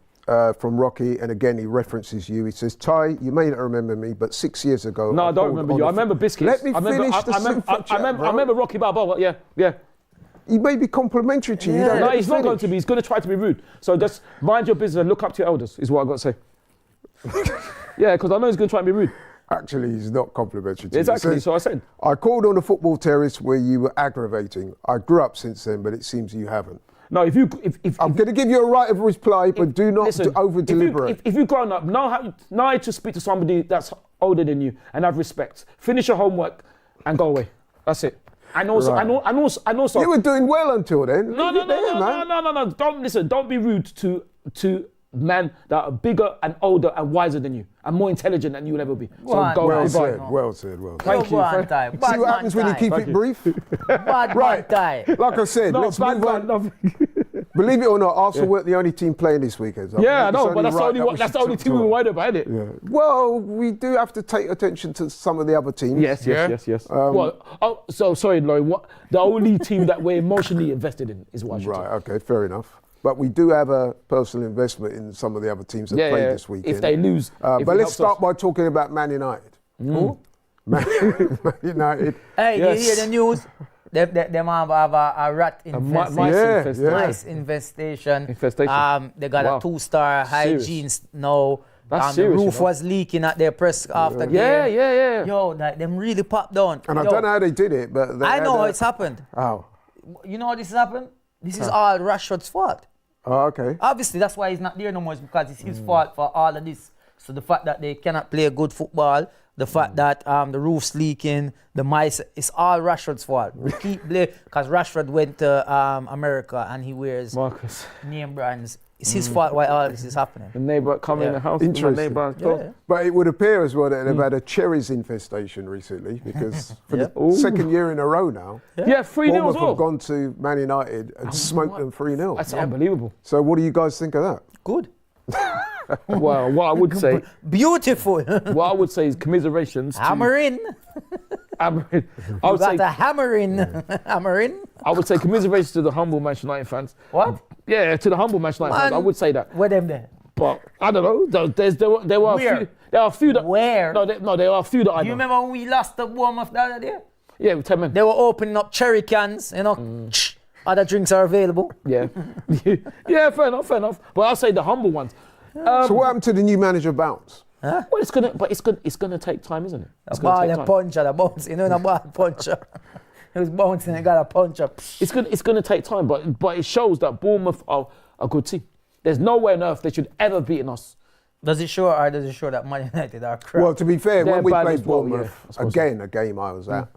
from Rocky, and again, he references you. He says, Ty, you may not remember me, but 6 years ago... No, I don't remember you. I remember Biscuits. Let me finish the super chat, I remember Rocky Balboa, yeah. He may be complimentary to you. No, he's not going to be. He's going to try to be rude. So just mind your business and look up to your elders, is what I've got to say. Yeah, because I know he's going to try and be rude. Actually, he's not complimentary to you. Exactly, so I said. I called on the football terrace where you were aggravating. I grew up since then, but it seems you haven't. No, if I'm going to give you a right of reply, but do not over-deliberate. If you've grown up, know how to speak to somebody that's older than you and have respect. Finish your homework and go away. That's it. And also, Right. and also. You were doing well until then. No. Don't be rude to men that are bigger and older and wiser than you and more intelligent than you will ever be. So go Well goodbye. said, well said, well said. Thank you. See what happens when you keep it brief? Bad Right. man tie. Like I said, No, let's bad move man, on. nothing. Believe it or not, Arsenal weren't the only team playing this weekend. So Yeah, I it's know, but that's right the that only we that's the should only talk team we to were it. worried about, isn't it? Yeah. Well, we do have to take attention to some of the other teams. Yes. So sorry, Laurie. What the only team that we're emotionally invested in is Washington. Right, okay, fair enough. But we do have a personal investment in some of the other teams that played this weekend. If they lose, but let's start by talking about Man United. Who? Man United. Hey, Yes. you hear the news? Them have a rat infestation. Nice infestation. They got a 2-star hygiene now. That's the serious, roof was leaking at their press after game. Yeah. Yo, them really popped down. And I don't know how they did it, but... I know how it's happened. How? You know how this has happened? This is all Rashford's fault. Oh, okay. Obviously, that's why he's not there no more, is because it's his fault for all of this. So the fact that they cannot play good football, the fact that the roof's leaking, the mice, it's all Rashford's fault. We keep blaming, because Rashford went to America and he wears Marcus. name brands. It's his fault why all this is happening. The neighbour coming in the house. Interesting. But it would appear as well that they've had a cherries infestation recently, because for the second year in a row now, 3-0 as Bournemouth well. have gone to Man United and smoked them 3-0. That's unbelievable. So what do you guys think of that? Good. Well, what I would say, Beautiful. what I would say is commiserations. Hammer in. I would say, Got a hammer in. Hammer in. I would say commiserations to the humble Manchester United fans. What? Yeah, to the humble Manchester United fans. I would say that. Where them there? But I don't know. There were a few. There are a few that. Where? No, there are a few that I know. You remember when we lost the Bournemouth the other day? Yeah, with 10 men. They were opening up cherry cans, you know. Other drinks are available. Yeah. Yeah, fair enough. But I'll say the humble ones. So what happened to the new manager Bounce? Well, it's gonna take time, isn't it? It's A gonna ball take and time. puncher, the bounce, you know, the ball puncher. He was bouncing and got a puncher. It's gonna take time, but it shows that Bournemouth are a good team. There's nowhere on earth they should ever beaten us. Does it show that Man United are crap? Well, to be fair, They're when we bad played as well, Bournemouth, yeah, I suppose again, a game I was at,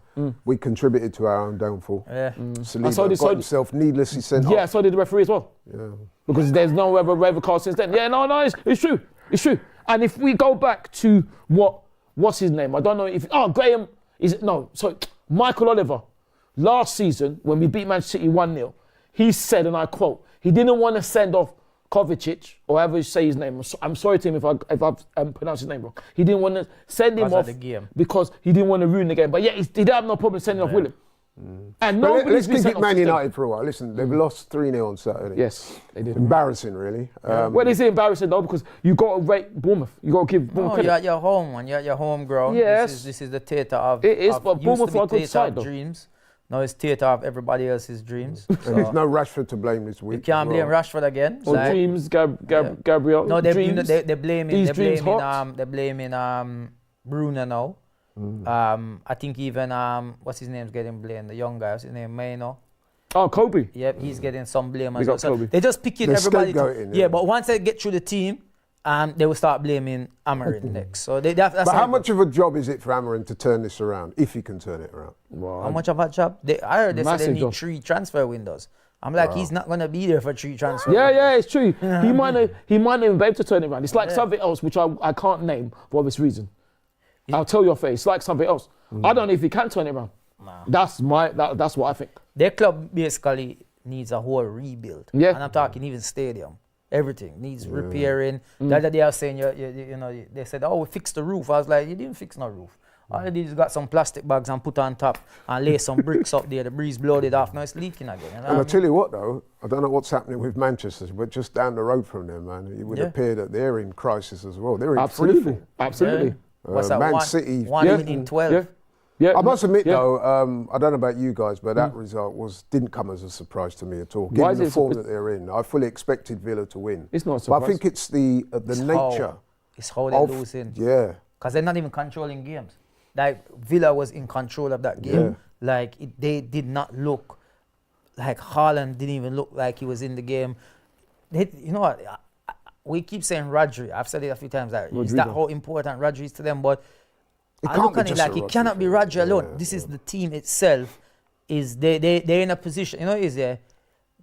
we contributed to our own downfall. Yeah. Saliba got himself needlessly sent Yeah, off. so did the referee as well. Yeah. Because there's no red card since then. Yeah, no, it's true. It's true. And if we go back to what's his name? I don't know if Graham Michael Oliver. Last season when we beat Manchester City 1-0, he said, and I quote, he didn't want to send off Kovacic, or however you say his name. I'm sorry to him if I've pronounced his name wrong. He didn't want to send him off because he didn't want to ruin the game. But yeah, he didn't have no problem sending off William. And Let's been keep sent it off Man since then. United for a while. Listen, they've lost 3-0 on Saturday. Yes, they did. Embarrassing, really. Well, is it embarrassing though? Because you got to rate Bournemouth. You got to give Bournemouth credit. You're at your home, man. You're at your home ground. Yes. This is the theatre of. It is, of, but used Bournemouth to be are a good theatre side, of though. dreams. Now it's theatre of everybody else's dreams. And So there's no Rashford to blame this week. you can't as blame well. Rashford again. Or Like, Dreams, Gabriel. no, they're Dreams. blaming. These They're dreams blaming. hot. They're blaming Bruno now. I think even what's his name's getting blamed. The young guy. What's his name? Mayno. Oh, Kobe. Yep, he's getting some blame Big as well. up So Kobe. they're just picking They're everybody. scapegoating, Yeah, yeah. but once they get through the team, they will start blaming Amarin next. So that's But how much of a job is it for Amarin to turn this around, if he can turn it around? How much of a job? I heard they said they Massive need job. 3 transfer windows. I'm like, he's not gonna be there for 3 transfer. Yeah, it's true. He might not even be able to turn it around. It's like something else which I can't name for obvious reason. I'll tell your face. It's like something else. I don't know if he can turn it around. Nah. That's what I think. Their club basically needs a whole rebuild. Yeah. And I'm talking even stadium. Everything needs repairing. The other day I was saying, they said, we fixed the roof. I was like, you didn't fix no roof. All you did is got some plastic bags and put on top and lay some bricks up there. The breeze blowed it off. Now it's leaking again. You know And what I I mean? tell you what, though, I don't know what's happening with Manchester, but just down the road from them, man, it would Yeah. appear that they're in crisis as well. They're in Absolutely. freefall. Absolutely. What's that? Man City. One Yeah. in 12. Yeah. Yeah. I must admit, Yeah. though, I don't know about you guys, but that result didn't come as a surprise to me at all. Why Given is the it form surprise? that they're in, I fully expected Villa to win. It's not a But I surprise. think it's the nature It's how they're of losing. yeah. Because they're not even controlling games. Like Villa was in control of that game. Like they did not look like Haaland didn't even look like he was in the game. You know what? We keep saying Rodri. I've said it a few times. That is that how important Rodri is to them. But I can't look be at it just like a it Rodri cannot be thing. Rodri alone. Yeah, This is the team itself. Is they're in a position. You know, is there?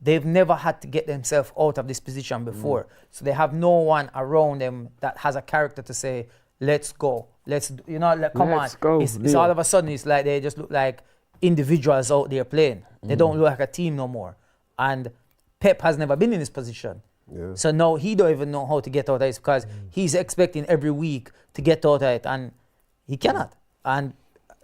They've never had to get themselves out of this position before. So they have no one around them that has a character to say, let's go. Come Let's on. go, It's Leo. all of a sudden, it's like they just look like individuals out there playing. They don't look like a team no more. And Pep has never been in this position. Yeah. So now he don't even know how to get out of this because he's expecting every week to get out of it and he cannot. And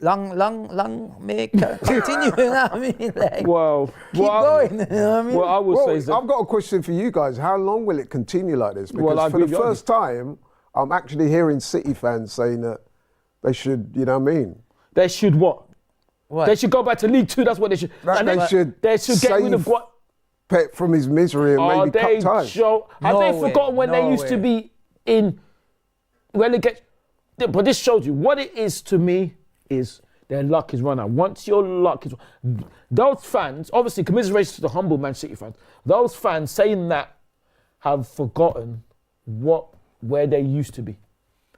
long may it continue, you know what I mean? Like, Well, keep going, you know what I mean? What I would say is that I've got a question for you guys. How long will it continue like this? Because I for the agree with you. first time, I'm actually hearing City fans saying that they should, you know what I mean? they should what? What? They should go back to League 2. That's what they should. That And they they should get rid save of what? Pep from his misery and Are maybe they cut ties. have No they way, forgotten when they no used to way. be in relegation? But this shows you what it is to me is their luck is run out. Once your luck is those fans, obviously commiserations to the humble Man City fans, those fans saying that have forgotten where they used to be.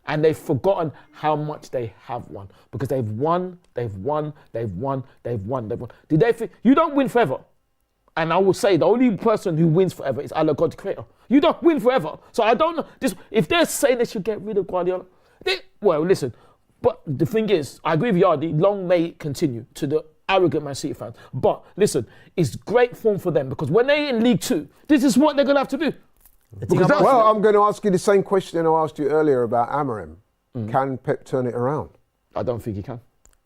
And they've forgotten how much they have won. Because they've won. Did they you don't win forever. And I will say the only person who wins forever is Allah, God the Creator. You don't win forever. So I don't know. If they're saying they should get rid of Guardiola, well, listen. But the thing is, I agree with Yardi, long may it continue to the arrogant Man City fans. But listen, it's great form for them because when they're in League 2, this is what they're going to have to do. Well, I'm going to ask you the same question I asked you earlier about Amarim. Can Pep turn it around? I don't think he can.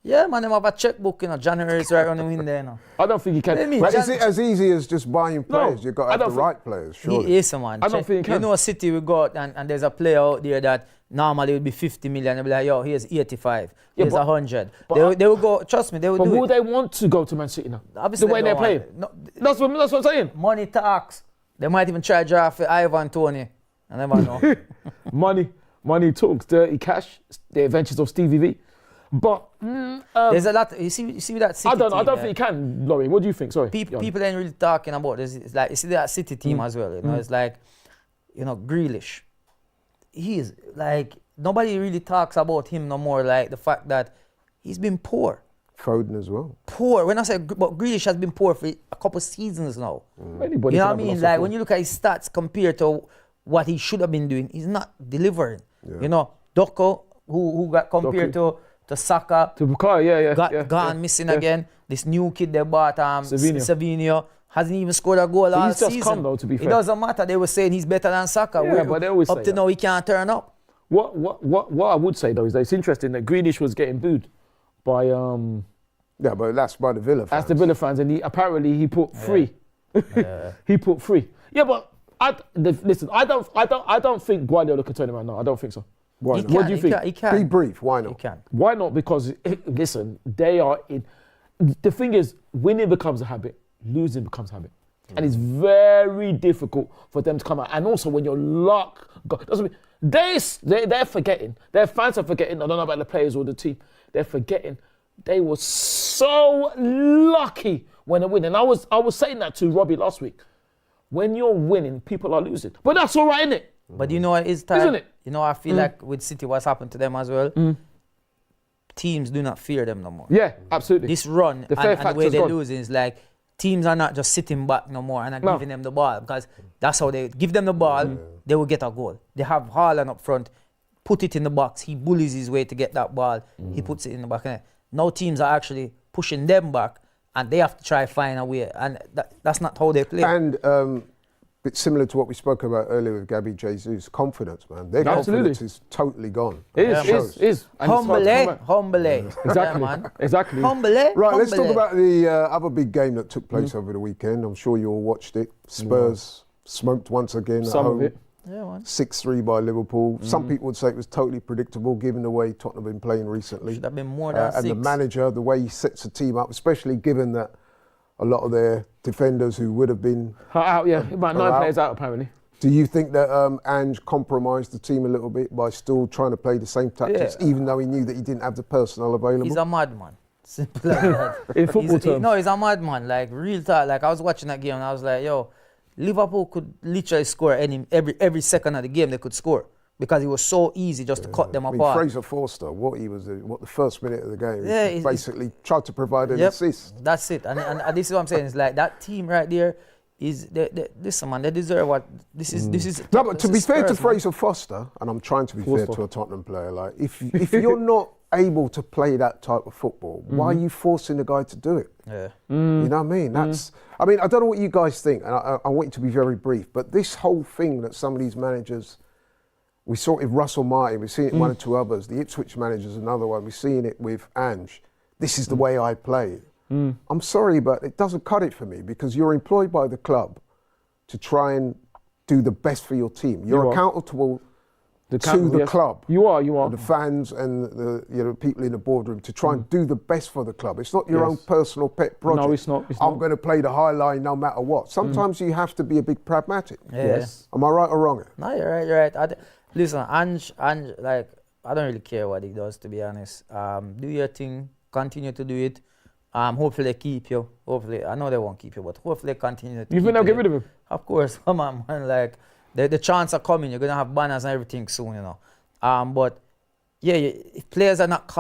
Yeah, man, them have a checkbook, January's right on the window, I don't think he can. Let me- But is it as easy as just buying players? No, You've got I to have don't the think- right players, surely. He is, man. I don't think he can. You know, City will go out and there's a player out there that normally would be 50 million. They'll be like, yo, here's 85. Yeah, Here's but- 100. but They will go, trust me, they will But do would it. they want to go to Man City now? Obviously the way they they're don't playing. want it. No, That's what I'm saying. money talks. They might even try to draft for Ivan Toney. I never know. Money talks, dirty cash, the adventures of Stevie V. But There's a lot. You see with that City I don't team, think he can, Laurie. What do you think? Sorry. People ain't really talking about this. It's like you see that City team as well. You know, it's like you know, Grealish. He is like, nobody really talks about him no more, like the fact that he's been poor. Foden as well. Poor. When I say, but Grealish has been poor for a couple seasons now. Anybody You know can what I have a mean? loss Like of when you look at his stats compared to what he should have been doing, he's not delivering. You know, Doko, who got compared to Saka, to Bukayo, yeah, got gone missing again. This new kid they bought, Savinho, hasn't even scored a goal all he's just season. come though, to be fair. It doesn't matter. They were saying he's better than Saka. Yeah, but they always up say to that. now he can't turn up. What I would say though is that it's interesting that Greenish was getting booed by Yeah, but that's by the Villa fans. that's the Villa fans, and he put three. He put three. Yeah, but listen, I don't think Guardiola could turn him around. No, I don't think so. Why He not? can, What do you he think? Can, he can. Be brief. Why He not? can. Why not? Because listen, they are in. The thing is, winning becomes a habit, losing becomes a habit, and it's very difficult for them to come out. And also, when your luck doesn't mean they're forgetting. Their fans are forgetting. I don't know about the players or the team. They're forgetting. They were so lucky when they win. And I was saying that to Robbie last week. When you're winning, people are losing. But that's all right, isn't it? But you know what is time? Isn't it? You know, I feel like with City, what's happened to them as well. Teams do not fear them no more. Yeah, absolutely. This run The fair and the way factor's they're gone. losing is like teams are not just sitting back no more and not giving them the ball, because that's how they give them the ball, they will get a goal. They have Haaland up front, put it in the box, he bullies his way to get that ball, he puts it in the back. Now teams are actually pushing them back and they have to try find a way, and that's not how they play. And bit similar to what we spoke about earlier with Gabby Jesus, confidence, man. Their confidence is totally gone. It is. Humble. Exactly. Yeah, man. Exactly. Humble. Right, let's talk about the other big game that took place over the weekend. I'm sure you all watched it. Spurs smoked once again Some at home. of it. Yeah, man. 6-3 by Liverpool. Some people would say it was totally predictable given the way Tottenham have been playing recently. Should have been more than And the 6. manager, the way he sets the team up, especially given that a lot of their defenders who would have been Out, yeah. About 9 players out, apparently. Do you think that Ange compromised the team a little bit by still trying to play the same tactics, even though he knew that he didn't have the personnel available? He's a madman. Simple like that. In football terms. He's a madman. Like, real talk. Like, I was watching that game and I was like, yo, Liverpool could literally score every second of the game they could score, because it was so easy just to cut them apart. Fraser Forster, the first minute of the game, Yeah, he basically tried to provide an Yep, assist. that's it. And this is what I'm saying. It's like that team right there is, listen, man, they deserve what, this is. No, but to be fair to Spurs, man. Fraser Foster, and I'm trying to be fair to a Tottenham player, like if you're not able to play that type of football, why are you forcing the guy to do it? Yeah. You know what I mean? I mean, I don't know what you guys think, and I want you to be very brief, but this whole thing that some of these managers, we saw it with Russell Martin, we've seen it with one or two others, the Ipswich manager's another one, we're seeing it with Ange. This is the way I play. I'm sorry, but it doesn't cut it for me, because you're employed by the club to try and do the best for your team. You're accountable to the club. You are. The fans and the people in the boardroom to try and do the best for the club. It's not your own personal pet project. No, it's not. I'm going to play the high line no matter what. Sometimes you have to be a bit pragmatic. Yeah. Yes. Am I right or wrong? No, you're right. Listen, Ange, like, I don't really care what he does, to be honest. Do your thing, continue to do it. Hopefully they keep you. Hopefully, I know they won't keep you, but hopefully they continue to You keep think they'll you. get rid of him? Of course, come on, man. Like, the chance are coming. You're gonna have banners and everything soon, you know. But yeah, if players are not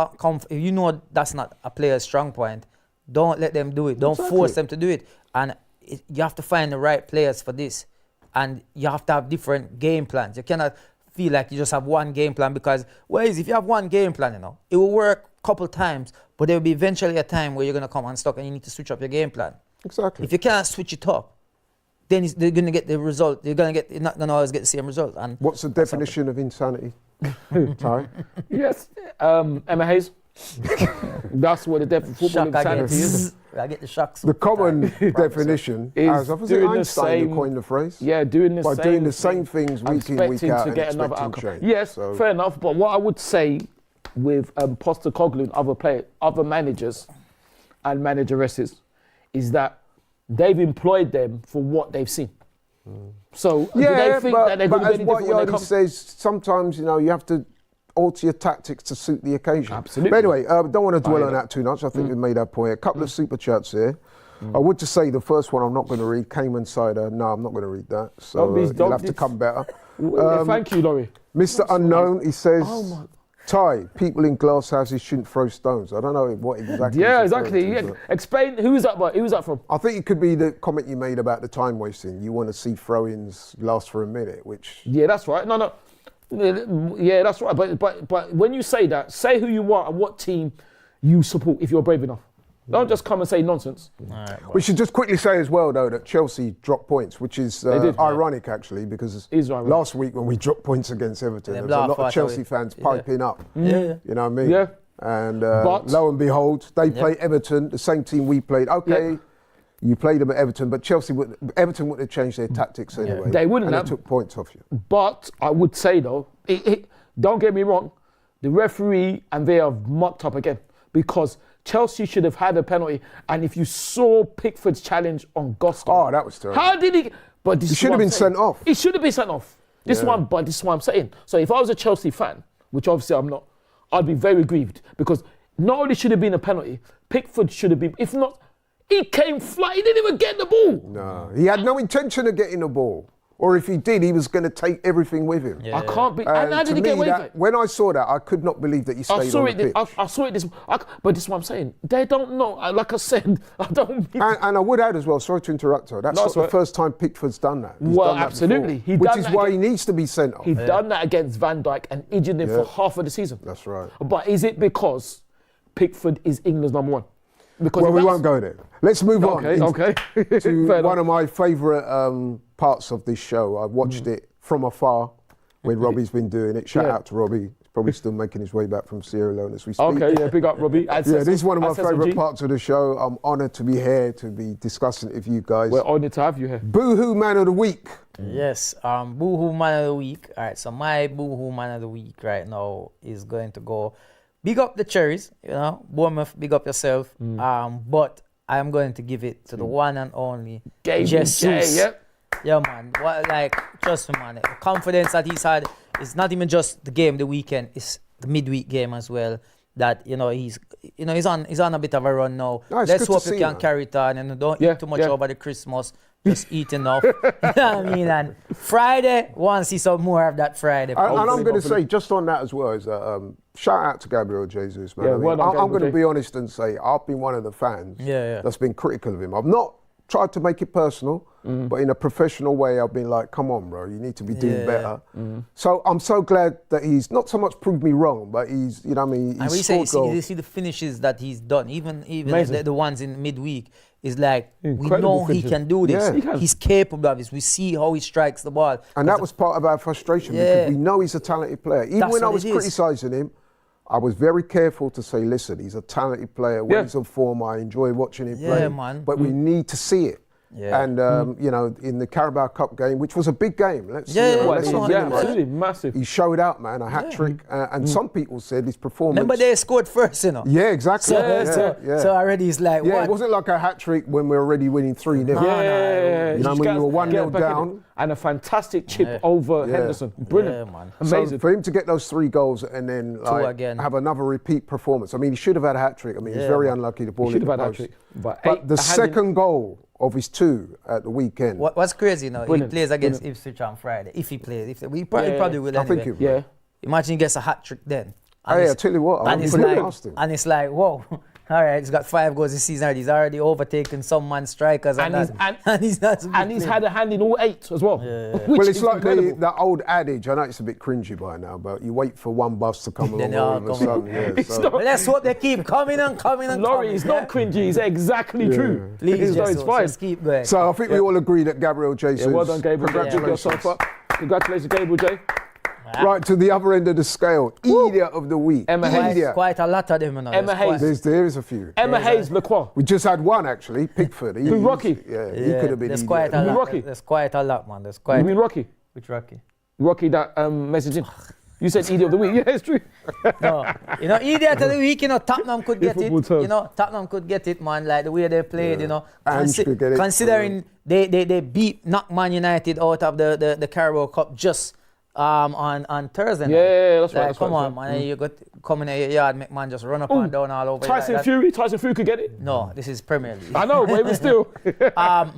if you know that's not a player's strong point, don't let them do it. Don't force them to do it. And you have to find the right players for this, and you have to have different game plans. You cannot feel like you just have one game plan, because if you have one game plan, you know, it will work a couple times, but there will be eventually a time where you're gonna come unstuck and you need to switch up your game plan. Exactly. If you can't switch it up, then they're going to get the result. You're not going to always get the same result. And what's the definition of insanity? Ty? Yes. Emma Hayes. That's what the football insanity is. I get the shocks. The common definition is was doing it the Einstein same- who coined the phrase? Yeah, doing the By same doing the same things week in, week expecting out, to and get another expecting outcome. change. Yes, So- fair enough. But what I would say with Postecoglou and other managers and manageresses is that they've employed them for what they've seen. So do they think that they're going to as be any what different when they Yardi come? says, sometimes you have to alter your tactics to suit the occasion. Absolutely. But anyway, don't want to dwell Buy on that. that too much. I think we've made our point. A couple of super chats here. I would just say the first one I'm not going to read. Cayman Cider. No, I'm not going to read that. So Don't be- you'll don't have to be- come better. Thank you, Laurie. Mr. Unknown, he says, Oh my. Ty, people in glass houses shouldn't throw stones. I don't know what exactly. Yeah, he's referring exactly. to, Yeah. but Explain who's that by? Who's that from? I think it could be the comment you made about the time wasting. You want to see throw-ins last for a minute, which Yeah, that's right. No. Yeah, that's right. But when you say that, say who you are and what team you support if you're brave enough. Don't just come and say nonsense. we should just quickly say as well, though, that Chelsea dropped points, which is did. ironic, actually, because Is ironic. last week when we dropped points against Everton, there was a laugh lot of at Chelsea it. fans piping up. Yeah. You know what I mean? Yeah. And But- lo and behold, they play Everton, the same team we played. Okay, Yeah. you played them at Everton, but Everton wouldn't have changed their tactics anyway. They wouldn't and have. they took points off you. But I would say though, don't get me wrong, the referee and they have mucked up again because Chelsea should have had a penalty. And if you saw Pickford's challenge on Gusto, Oh, that was terrible. how did he? But this He is should what have I'm been saying. sent off. He should have been sent off. This Yeah. one, but this is what I'm saying. So if I was a Chelsea fan, which obviously I'm not, I'd be very grieved because not only should have been a penalty, Pickford should have been. If not, he came fly. He didn't even get the ball. No, he had no intention of getting the ball. Or if he did, he was going to take everything with him. I can't be. And how to did he get me, away with it? when I saw that, I could not believe that he stayed I saw on it. the pitch. I saw it. But this is what I'm saying. They don't know. Like I said, I don't. And I would add as well, sorry to interrupt her, that's No, not it's the right. first time Pickford's done that. He's Well, done that absolutely. before, He which done is that why he again. needs to be sent off. He done that against Van Dijk and injured him for half of the season. That's right. But is it because Pickford is England's number one? Because Well, if we that's- won't go there. Let's move on Okay. to Fair one enough. of my favourite parts of this show. I watched it from afar when Robbie's been doing it. Shout Yeah. out to Robbie. He's probably still making his way back from Sierra Leone as we speak. Okay, yeah, big up, Robbie. Yeah, this is one of my favourite parts of the show. I'm honoured to be here to be discussing it with you guys. We're honoured to have you here. Boohoo Man of the Week. Yes, Boohoo Man of the Week. All right, so my Boohoo Man of the Week right now is going to go, big up the Cherries, Bournemouth, big up yourself. But I'm going to give it to the one and only Jesus. Yep. Yeah, man. Trust me, man. The confidence that he's had is not even just the game, the weekend. It's the midweek game as well. That he's on a bit of a run now. No, it's Let's good to hope see, you can man. carry it on and don't Yeah, eat too much yeah. over the Christmas. Just eat enough. You know what I mean? And Friday, want to see some more of that Friday. And I'm Hopefully, going to hopefully. say, just on that as well, is that shout out to Gabriel Jesus, man. Yeah, I mean, well done, I'm Gabriel going to J. be honest and say I've been one of the fans Yeah. that's been critical of him. I've not tried to make it personal, but in a professional way, I've been like, come on, bro, you need to be doing Yeah. better. So I'm so glad that he's not so much proved me wrong, but he's, you know what I mean, And we he's say, scored goals. you see the finishes that he's done, even Amazing. the ones in midweek, is like, we Incredible know he finishes. can do this. Yeah. He can. He's capable of this. We see how he strikes the ball. And that was part of our frustration Yeah. because we know he's a talented player. Even That's when I what was it is. criticising him, I was very careful to say, listen, he's a talented player. When Yeah. he's on form, I enjoy watching him Yeah, play. man. But we need to see it. Yeah. And, in the Carabao Cup game, which was a big game. Let's Yeah, let's not Yeah, minimize it. absolutely, massive. He showed out, man, a hat-trick. And some people said his performance... Remember they scored first, Yeah, exactly. So already it's like, Yeah, what? it wasn't like a hat-trick when we're already winning 3-0. No, Yeah, You know, when you were 1-0 down. and a fantastic chip over Henderson. Brilliant, Yeah, man. amazing. So for him to get those 3 goals and then again. have another repeat performance, I mean, he should have had a hat-trick. I mean, he's Yeah, very man. unlucky to ball Should in have the had post. hat-trick. But the second goal of his 2 at the weekend, What's crazy, Brilliant, he plays against brilliant. Ipswich on Friday. If he plays, we Yeah, probably will I anyway. think he Yeah. Imagine he gets a hat trick then. Hey, I tell you what, I and wouldn't it's put it like, past him. and it's like, whoa, all right, he's got 5 goals this season. He's already overtaken some man strikers, and he's not. And he's had a hand in all 8 as well. Which Well, it's is like incredible. the old adage, I know it's a bit cringy by now, but you wait for one bus to come along Then all they'll of a come sudden. Yeah, It's so. not- But let's hope they keep coming and coming and Laurie, coming. it's not cringy, it's exactly true. Please, It's not- just, it's fine. just keep going. So I think we all agree that Gabriel Jesus. Yeah, well done, Gabriel. Pick Congratulations. yourself up. Congratulations, Gabriel J. Right, to the other end of the scale, Idiot of the Week. Emma Hayes. Idiot. Quite a lot of them, you know. Emma There's quite- Hayes. There is a few. Emma Hayes, Lacroix. We just had one actually, Pickford. Who, Rocky? Yeah, he could have been. There's idiot. quite a You mean lot. Rocky? There's quite a lot, man. There's You quite. mean Rocky? Which Rocky? Rocky that message in. You said idiot of the week. Yeah, it's true. No, idiot of the week. Tottenham could get it. football terms. Tottenham could get it, man. Like the way they played, Ange could get it. considering they knocked Man United out of the Carabao Cup just on Thursday. night. Yeah, that's right. Like, That's come right, on, man. You got come in your yard, make man just run up and down all over. you Tyson like that. Fury. Tyson Fury could get it. No, this is Premier League. I know, but even still.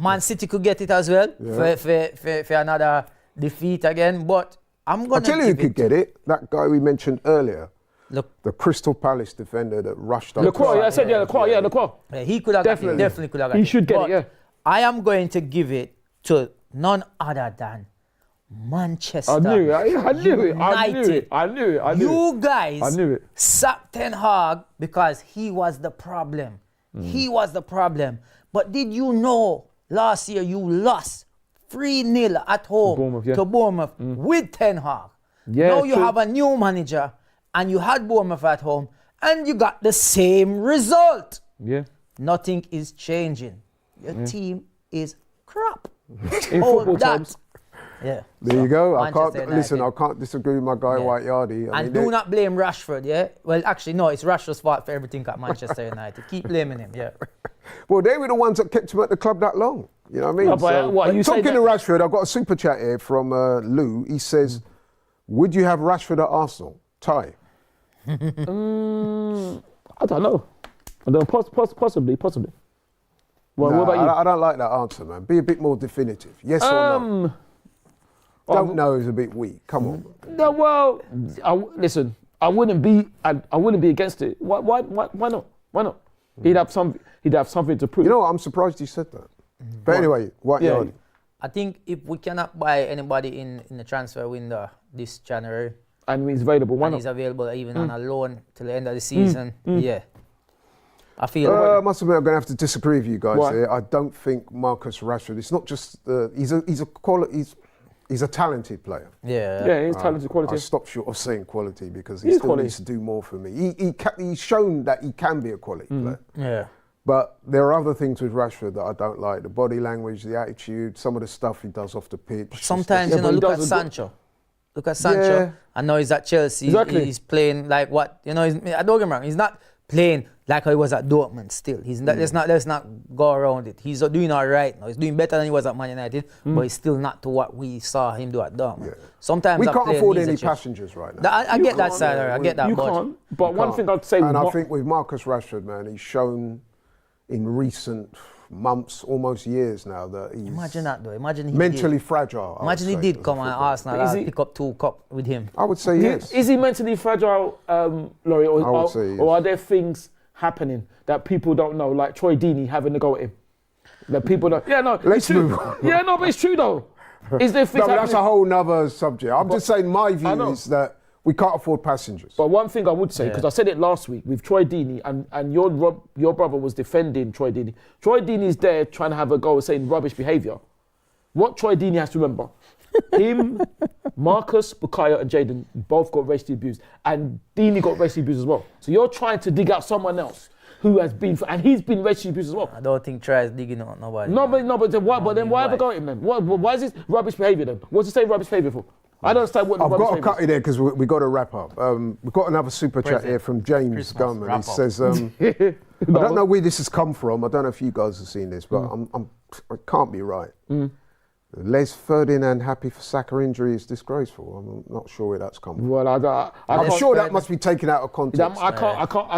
Man City could get it as well for another defeat again. But I'm I'll gonna tell you who give could it. get it. That guy we mentioned earlier, Look, the Crystal Palace defender that rushed up. Lacroix, yeah, I said, yeah, Lacroix, yeah, Lacroix. he could have Definitely. definitely could have got He it. should get it, But yeah. I am going to give it to none other than Manchester. I knew it. I knew it. United. I knew it. I knew it. You guys I knew it. sacked Ten Hag because he was the problem. He was the problem. But did you know last year you lost 3-0 at home Bournemouth, yeah. to Bournemouth with Ten Hag? Yeah, now you true. have a new manager and you had Bournemouth at home and you got the same result. Yeah. Nothing is changing. Your team is crap. In Oh, football that. terms. Yeah. There you go. I Manchester can't listen. I United. can't disagree with my guy Yeah. White Yardy. And do not blame Rashford, yeah? Well, actually, no, it's Rashford's fault for everything at Manchester United. Keep blaming him, yeah. Well, they were the ones that kept him at the club that long. You know what I mean? No, but what, you say talking that- to Rashford, I've got a super chat here from Lou. He says, "Would you have Rashford at Arsenal?" Ty. I don't know. Possibly. Well, Nah, what about you? I don't like that answer, man. Be a bit more definitive. Yes or no? Don't know is a bit weak. Come on. No, well, listen. I wouldn't be against it. Why not? Why not? He'd have something to prove. You know what? I'm surprised he said that. But anyway, White Yeah. Yardy. I think if we cannot buy anybody in the transfer window this January, and he's available. Why and not? he's available even on a loan till the end of the season, yeah. I feel I must admit, I'm going to have to disagree with you guys Why? here. I don't think Marcus Rashford. It's not just he's a quality. He's a talented player. Yeah, he's talented, I quality. stopped short of saying quality because he He's still quality. needs to do more for me. He's shown that he can be a quality player. Yeah. But there are other things with Rashford that I don't like. The body language, the attitude, some of the stuff he does off the pitch. Sometimes, Yeah, you but know, he look at doesn't Sancho. Look at Sancho. Yeah. And now he's at Chelsea. Exactly. He's playing like what? You know, I don't get me wrong. He's not playing like how he was at Dortmund still. He's not, let's not go around it. He's doing all right now. He's doing better than he was at Man United, but he's still not to what we saw him do at Dortmund. Yeah. Sometimes We a can't player afford needs a any change. passengers right now. I get that can't, side. I get that. You but can't. But one thing I'd say, And I with think with Marcus Rashford, man, he's shown in recent months, almost years now, that he's imagine that though. Imagine he mentally did. fragile. I Imagine would he say, did as a come on footballer. Arsenal But is and he- pick up 2 cups with him. I would say yes. Is he mentally fragile, Laurie, I would say yes. or are there things happening that people don't know, like Troy Deeney having to go at him? That people don't. Yeah, no. Let's it's true. move on. Yeah, no, but it's true though. Is there things No, but that's a happening? whole nother subject. I'm just saying my I view know. is that we can't afford passengers. But one thing I would say, because I said it last week with Troy Deeney, and your brother was defending Troy Deeney. Troy Deeney's there trying to have a go at saying rubbish behaviour. What Troy Deeney has to remember, him, Marcus, Bukayo and Jaden both got racially abused. And Deeney got racially abused as well. So you're trying to dig out someone else who has been, and he's been racially abused as well. I don't think Troy is digging out nobody. No, but then why? But then why ever go at him then? Why is this rubbish behaviour then? What's he say rubbish behaviour for? I don't understand what the I've rubbish got to behaviour cut you there because we got to wrap up. We've got another super chat Present. here from James Christmas, Gunman. He wrap up. says, I don't know where this has come from. I don't know if you guys have seen this, but it can't be right. Les Ferdinand happy for Saka injury is disgraceful. I'm not sure where that's come from. Well, I I'm can't- sure that must be taken out of context. I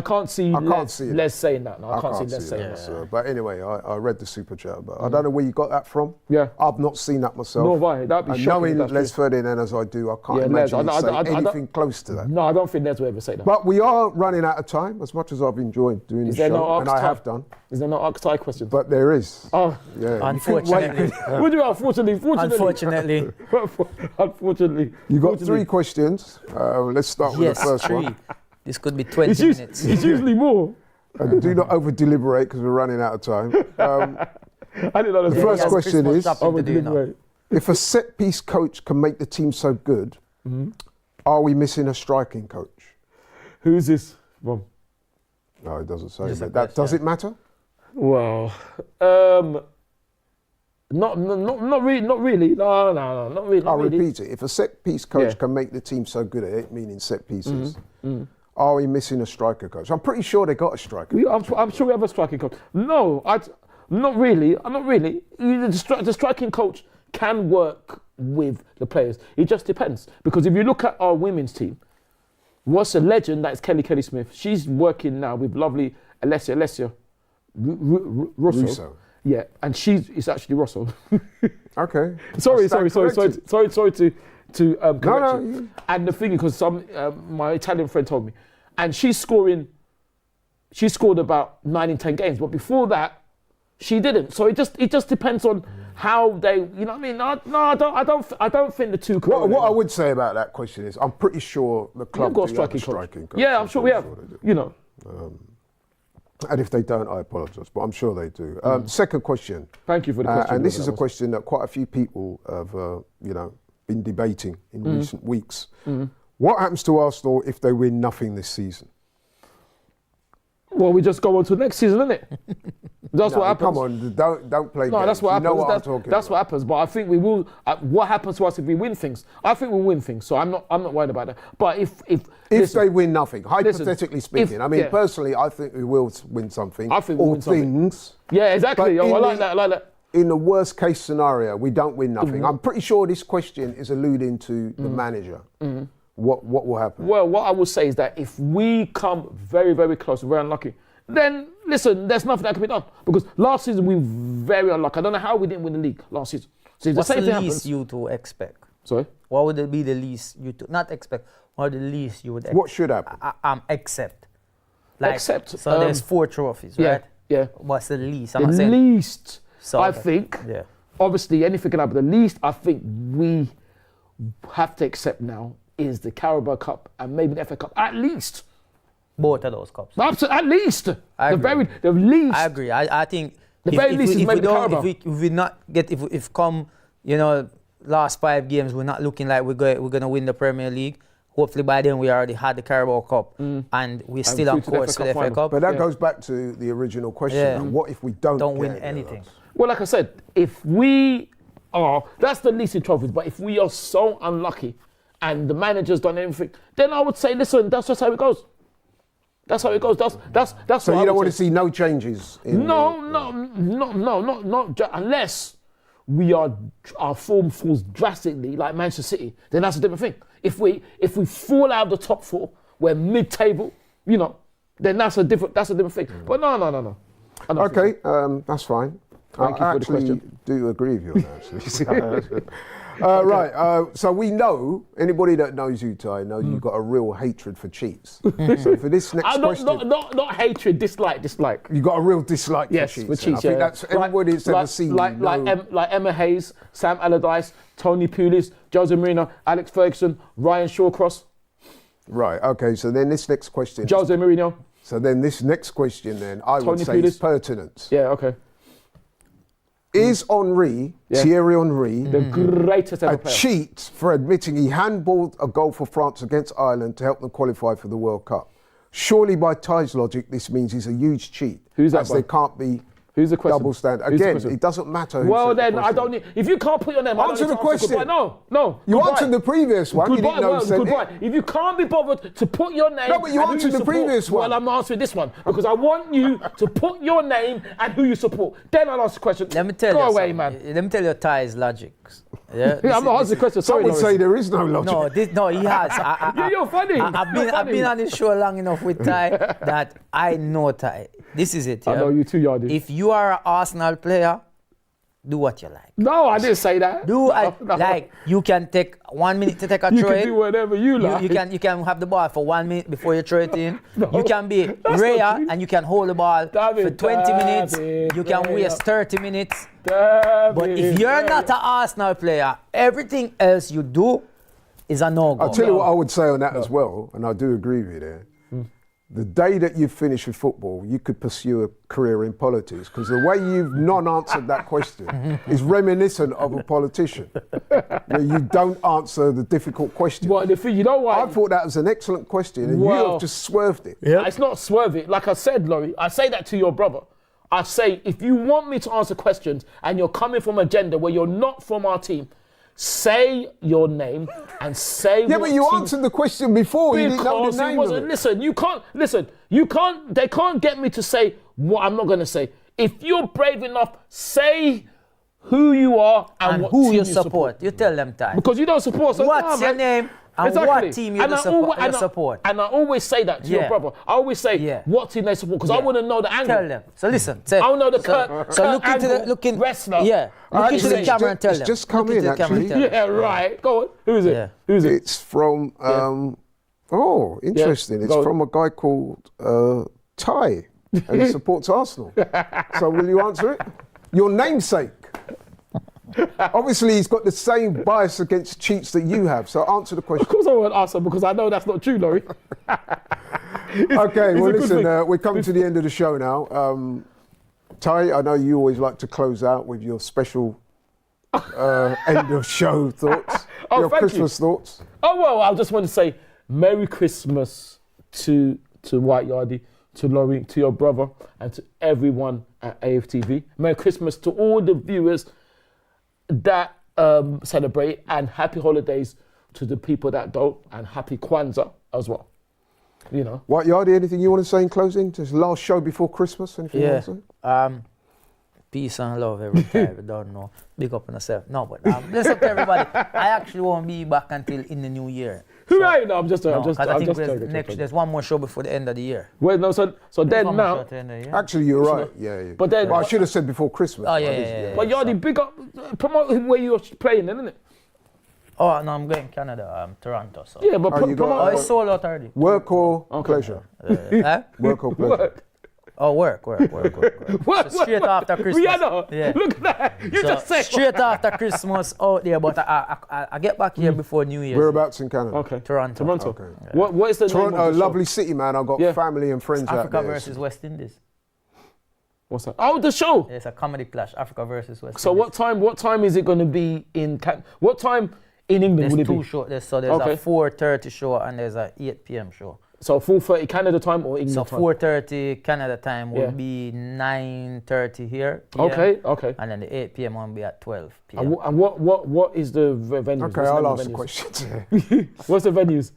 can't see. I can't see it. Les saying that. No, I can't see Les it, saying that. so- But anyway, I read the super chat, but I don't know where you got that from. Yeah. I've not seen that myself. Nor have I. That'd be And shocking if knowing that's Les true. Ferdinand as I do, I can't Yeah, Les, imagine him I saying don't- anything close to that. No, I don't think Les will ever say that. But we are running out of time, as much as I've enjoyed doing the there no show, and I archetype? have done. Is there no archetype question? But there is. Oh, Yeah. Unfortunately. what do you unfortunately? Unfortunately. Unfortunately. You got Fortunately. 3 questions. Let's start with Yes, the first 3. one. This could be 20 It's minutes. usually more. And do not over deliberate because we're running out of time. I didn't know The that's first has question Christmas is, shopping to do now. if a set piece coach can make the team so good, are we missing a striking coach? Who's this from? No, it doesn't say. Just a But that, does question. it matter? Well, not really. No, not really. I'll really. repeat it. If a set piece coach Yeah. can make the team so good at it, meaning set pieces, are we missing a striker coach? I'm pretty sure they got a striker. I'm sure we have a striking coach. No, not really. I'm not really. The striking coach can work with the players. It just depends. Because if you look at our women's team, what's a legend? That is Kelly Smith. She's working now with lovely Alessia Russo. Russo. Yeah, and it's actually Rosso. Okay. sorry stand to correct No, you. And the thing is, because my Italian friend told me, and she scored about 9 in 10 games, but before that, she didn't. So it just depends on how they, you know what I mean? I don't think the two. What I would say about that question is, I'm pretty sure the club got do striking have a coach. striking coach. Yeah, I'm sure we have. Sure they do. You know. And if they don't, I apologise, but I'm sure they do. Second question. Thank you for the question. And this is a question that quite a few people have, been debating in recent weeks. What happens to Arsenal if they win nothing this season? Well, we just go on to next season, isn't it? That's what happens. Come on, don't play No, games. that's what happens. You know what I'm talking that's about. what happens. But I think we will. What happens to us if we win things? I think we'll win things. So I'm not worried about that. But if listen, they win nothing, hypothetically speaking, personally, I think we will win something. I think we'll win something. Things. Yeah, exactly. But I like that. I like that. In the worst case scenario, we don't win nothing. I'm pretty sure this question is alluding to the manager. What will happen? Well, what I will say is that if we come very, very close, very unlucky, then listen, there's nothing that can be done. Because last season we were very unlucky. I don't know how we didn't win the league last season. So if What's the same the thing least happens, you to expect? sorry. What would it be the least you to not expect? What the least you would expect? What should happen? Accept. Like, Accept, So there's 4 trophies, Yeah, right? yeah. What's the least? The I'm not saying. least, So, I okay. think, Yeah. obviously anything can happen. The least I think we have to accept now is the Carabao Cup and maybe the FA Cup. At least. Both of those cups. At least. I agree. The least. I agree. I think The very least is maybe the Carabao. if we not get if come last 5 games we're not looking like we're gonna win the Premier League. Hopefully by then we already had the Carabao Cup and we're still on through to the course FA for the Cup FA final. Cup. But that goes back to the original question. Yeah. And what if we don't win get anything? Well, like I said, if we are, that's the least in trophies, but if we are so unlucky and the manager's done everything, then I would say, listen, that's just how it goes. That's how it goes. That's So what you I don't would want to say. see no changes? Unless our form falls drastically like Manchester City, then that's a different thing. If we fall out of the top 4, we're mid-table, then that's a different thing. But no. I don't think so. Okay, that's fine. Thank you I for the actually question. do agree with you on that, actually. Right, so we know, anybody that knows you, Ty, knows you've got a real hatred for cheats. So for this next question, Not hatred, dislike. you've got a real dislike Yes, for cheats. for cheats. I think that's everybody that's ever seen you know. like Emma Hayes, Sam Allardyce, Tony Pulis, Jose Mourinho, Alex Ferguson, Ryan Shawcross, Right, okay, so then this next question, Jose Mourinho. I would Tony say is Pulis. pertinent. Yeah, okay. Is Henry, Yeah. Thierry Henry, The greatest ever a player. cheat for admitting he handballed a goal for France against Ireland to help them qualify for the World Cup? Surely by Ty's logic, this means he's a huge cheat. Who's that as by? they can't be Who's the question? double standard. Who's the Again, question? it doesn't matter who Well, said the then I question. don't need. If you can't put your name, I don't Answer need the to answer question. goodbye. No. You goodbye. answered the previous one. You Goodbye. didn't know Well, who said goodbye. it. If you can't be bothered to put your name, No, but you and who answered the support, previous one. Well, I'm answering this one because I want you to put your name and who you support. Then I'll ask the question. Let me tell Go you away, something. man. Let me tell you Ty's logic. Yeah, I'm not answering the question. Some Sorry, would Norris. say there is no logic. No, he has. Yeah, you're funny. I've You're been funny. on this show long enough with Ty that I know Ty. This is it. I Yeah? know you too, Yardy. If you are an Arsenal player, do what you like. No, I didn't say that. Do No. like you can take 1 minute to take a You throw can in. do whatever you like. You can have the ball for 1 minute before you throw it in. No, You can be that's rare not true. and you can hold the ball David, for 20 minutes. David, You can Raya. waste 30 minutes. David, But if you're Raya. not an Arsenal player, everything else you do is a no-go. I'll tell you what I would say on that as well, and I do agree with you there. The day that you finish with football, you could pursue a career in politics because the way you've non-answered that question is reminiscent of a politician, where you don't answer the difficult question. Well, the thing, you know why? I thought that was an excellent question, and you Well, have just swerved it. It's not swerving. Like I said, Laurie, I say that to your brother. I say, if you want me to answer questions and you're coming from a gender where you're not from our team, say your name and say Yeah, what but you team. answered the question before. You didn't know Because the it name wasn't. of it. They can't get me to say what I'm not going to say. If you're brave enough, say who you are and, and what who team you support. You tell them, Ty. Because you don't support. So What's nah, your man. name? And exactly. what team you And I support? And I always say that to your Yeah. brother. I always say, Yeah. what team they support? Because I Yeah. want to know the angle. Tell them. So listen. Say, I want to know the so look into angle, the looking wrestler. Yeah. Look into the Actually, camera and tell it's them. just come Look into in, the camera and actually. tell them. Yeah, right. Go on. Who is it? Yeah. Who is it? It's from, oh, interesting. It's go on. from a guy called Ty, and he supports Arsenal. So will you answer it? Your namesake. Obviously, he's got the same bias against cheats that you have. So answer the Of question. course I won't answer because I know that's not true, Laurie. Okay, it's well, a good listen, thing. we're coming to the end of the show now. Ty, I know you always like to close out with your special end of show thoughts, Oh, your thank you. Christmas thoughts. Oh, well, I just want to say Merry Christmas to White Yardie, to Laurie, to your brother, and to everyone at AFTV. Merry Christmas to all the viewers that celebrate, and happy holidays to the people that don't, and happy Kwanzaa as well. You know. White Yardie, anything you want to say in closing? Just last show before Christmas, anything you want to say? Peace and love every time. I don't know. Big up on yourself. No, but listen to everybody. I actually won't be back until in the new year. Right, no, I'm just I think joking. there's one more show before the end of the year. Wait, no, so There's then one more show now, at the end of the year. Actually, you're right. Yeah. But then- Well, I should have said before Christmas. Oh, but yeah, it is, yeah, yeah. but Yardie, big up, promote where you're playing, isn't it? Oh, no, I'm going Canada, Toronto. So. Yeah, but Oh, you got- Oh, promote. it's sold out already. Work or pleasure? Huh? Work or pleasure? Work. Oh, work. So straight after Christmas. Rihanna, Yeah. look at that. You So just said. straight after Christmas out there, but I get back here before New Year's. Whereabouts in Canada? Okay. Toronto. Toronto. Okay. What is the name Toronto, of the show? lovely city, man. I've got Yeah. family and friends out Africa there. versus West Indies. What's that? Oh, the show. It's a comedy clash. Africa versus West So Indies. what time is it going to be in what time in England There's will it two be? shows. There's Okay. a 4:30 show and there's a 8 p.m. show. So 4:30 Canada time or England So time? 4:30 Canada time will Yeah. be 9:30 here. PM, Okay. And then the 8 p.m. will be at 12 p.m. And what is the venues? Okay, What's I'll the ask the venues? questions. What's the venues?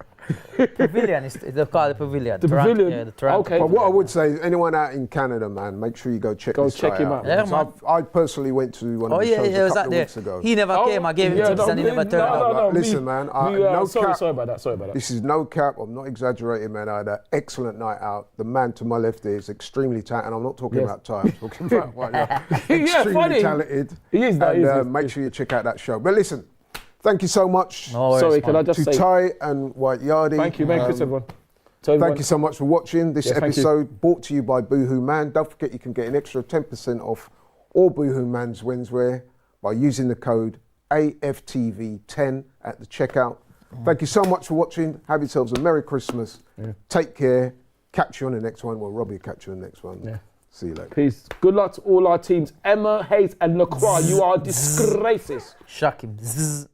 Pavilion is they call it Pavilion. The Toronto, Pavilion? Yeah, the Toronto. Okay. But what I would say is anyone out in Canada, man, make sure you go check this check guy him out. Yeah, because man. I personally went to one of Oh the yeah, shows he a was couple out of there. weeks ago. He never came. I gave him tips and he never turned up. But listen, man, no cap. Sorry about that. This is no cap. I'm not exaggerating, man. I had an excellent night out. The man to my left there is extremely talented, and I'm not talking Yes. about Ty. I'm talking about White Yardie. Yeah, Extremely funny. talented. He is that, And he is. make sure you check out that show. But listen, thank you so much No worries, Sorry, can I man. just to say Ty and White Yardie. thank you, Merry Christmas, everyone. To everyone. Thank you so much for watching this Yeah, thank you. episode brought to you by Boohoo Man. Don't forget you can get an extra 10% off all Boohoo Man's menswear by using the code AFTV10 at the checkout. Thank you so much for watching. Have yourselves a Merry Christmas. Take care. Catch you on the next one. Well, Robbie will catch you on the next one. Yeah. See you later. Peace. Good luck to all our teams. Emma, Hayes, and Lacroix. You are disgraces. Shock him. Zzz.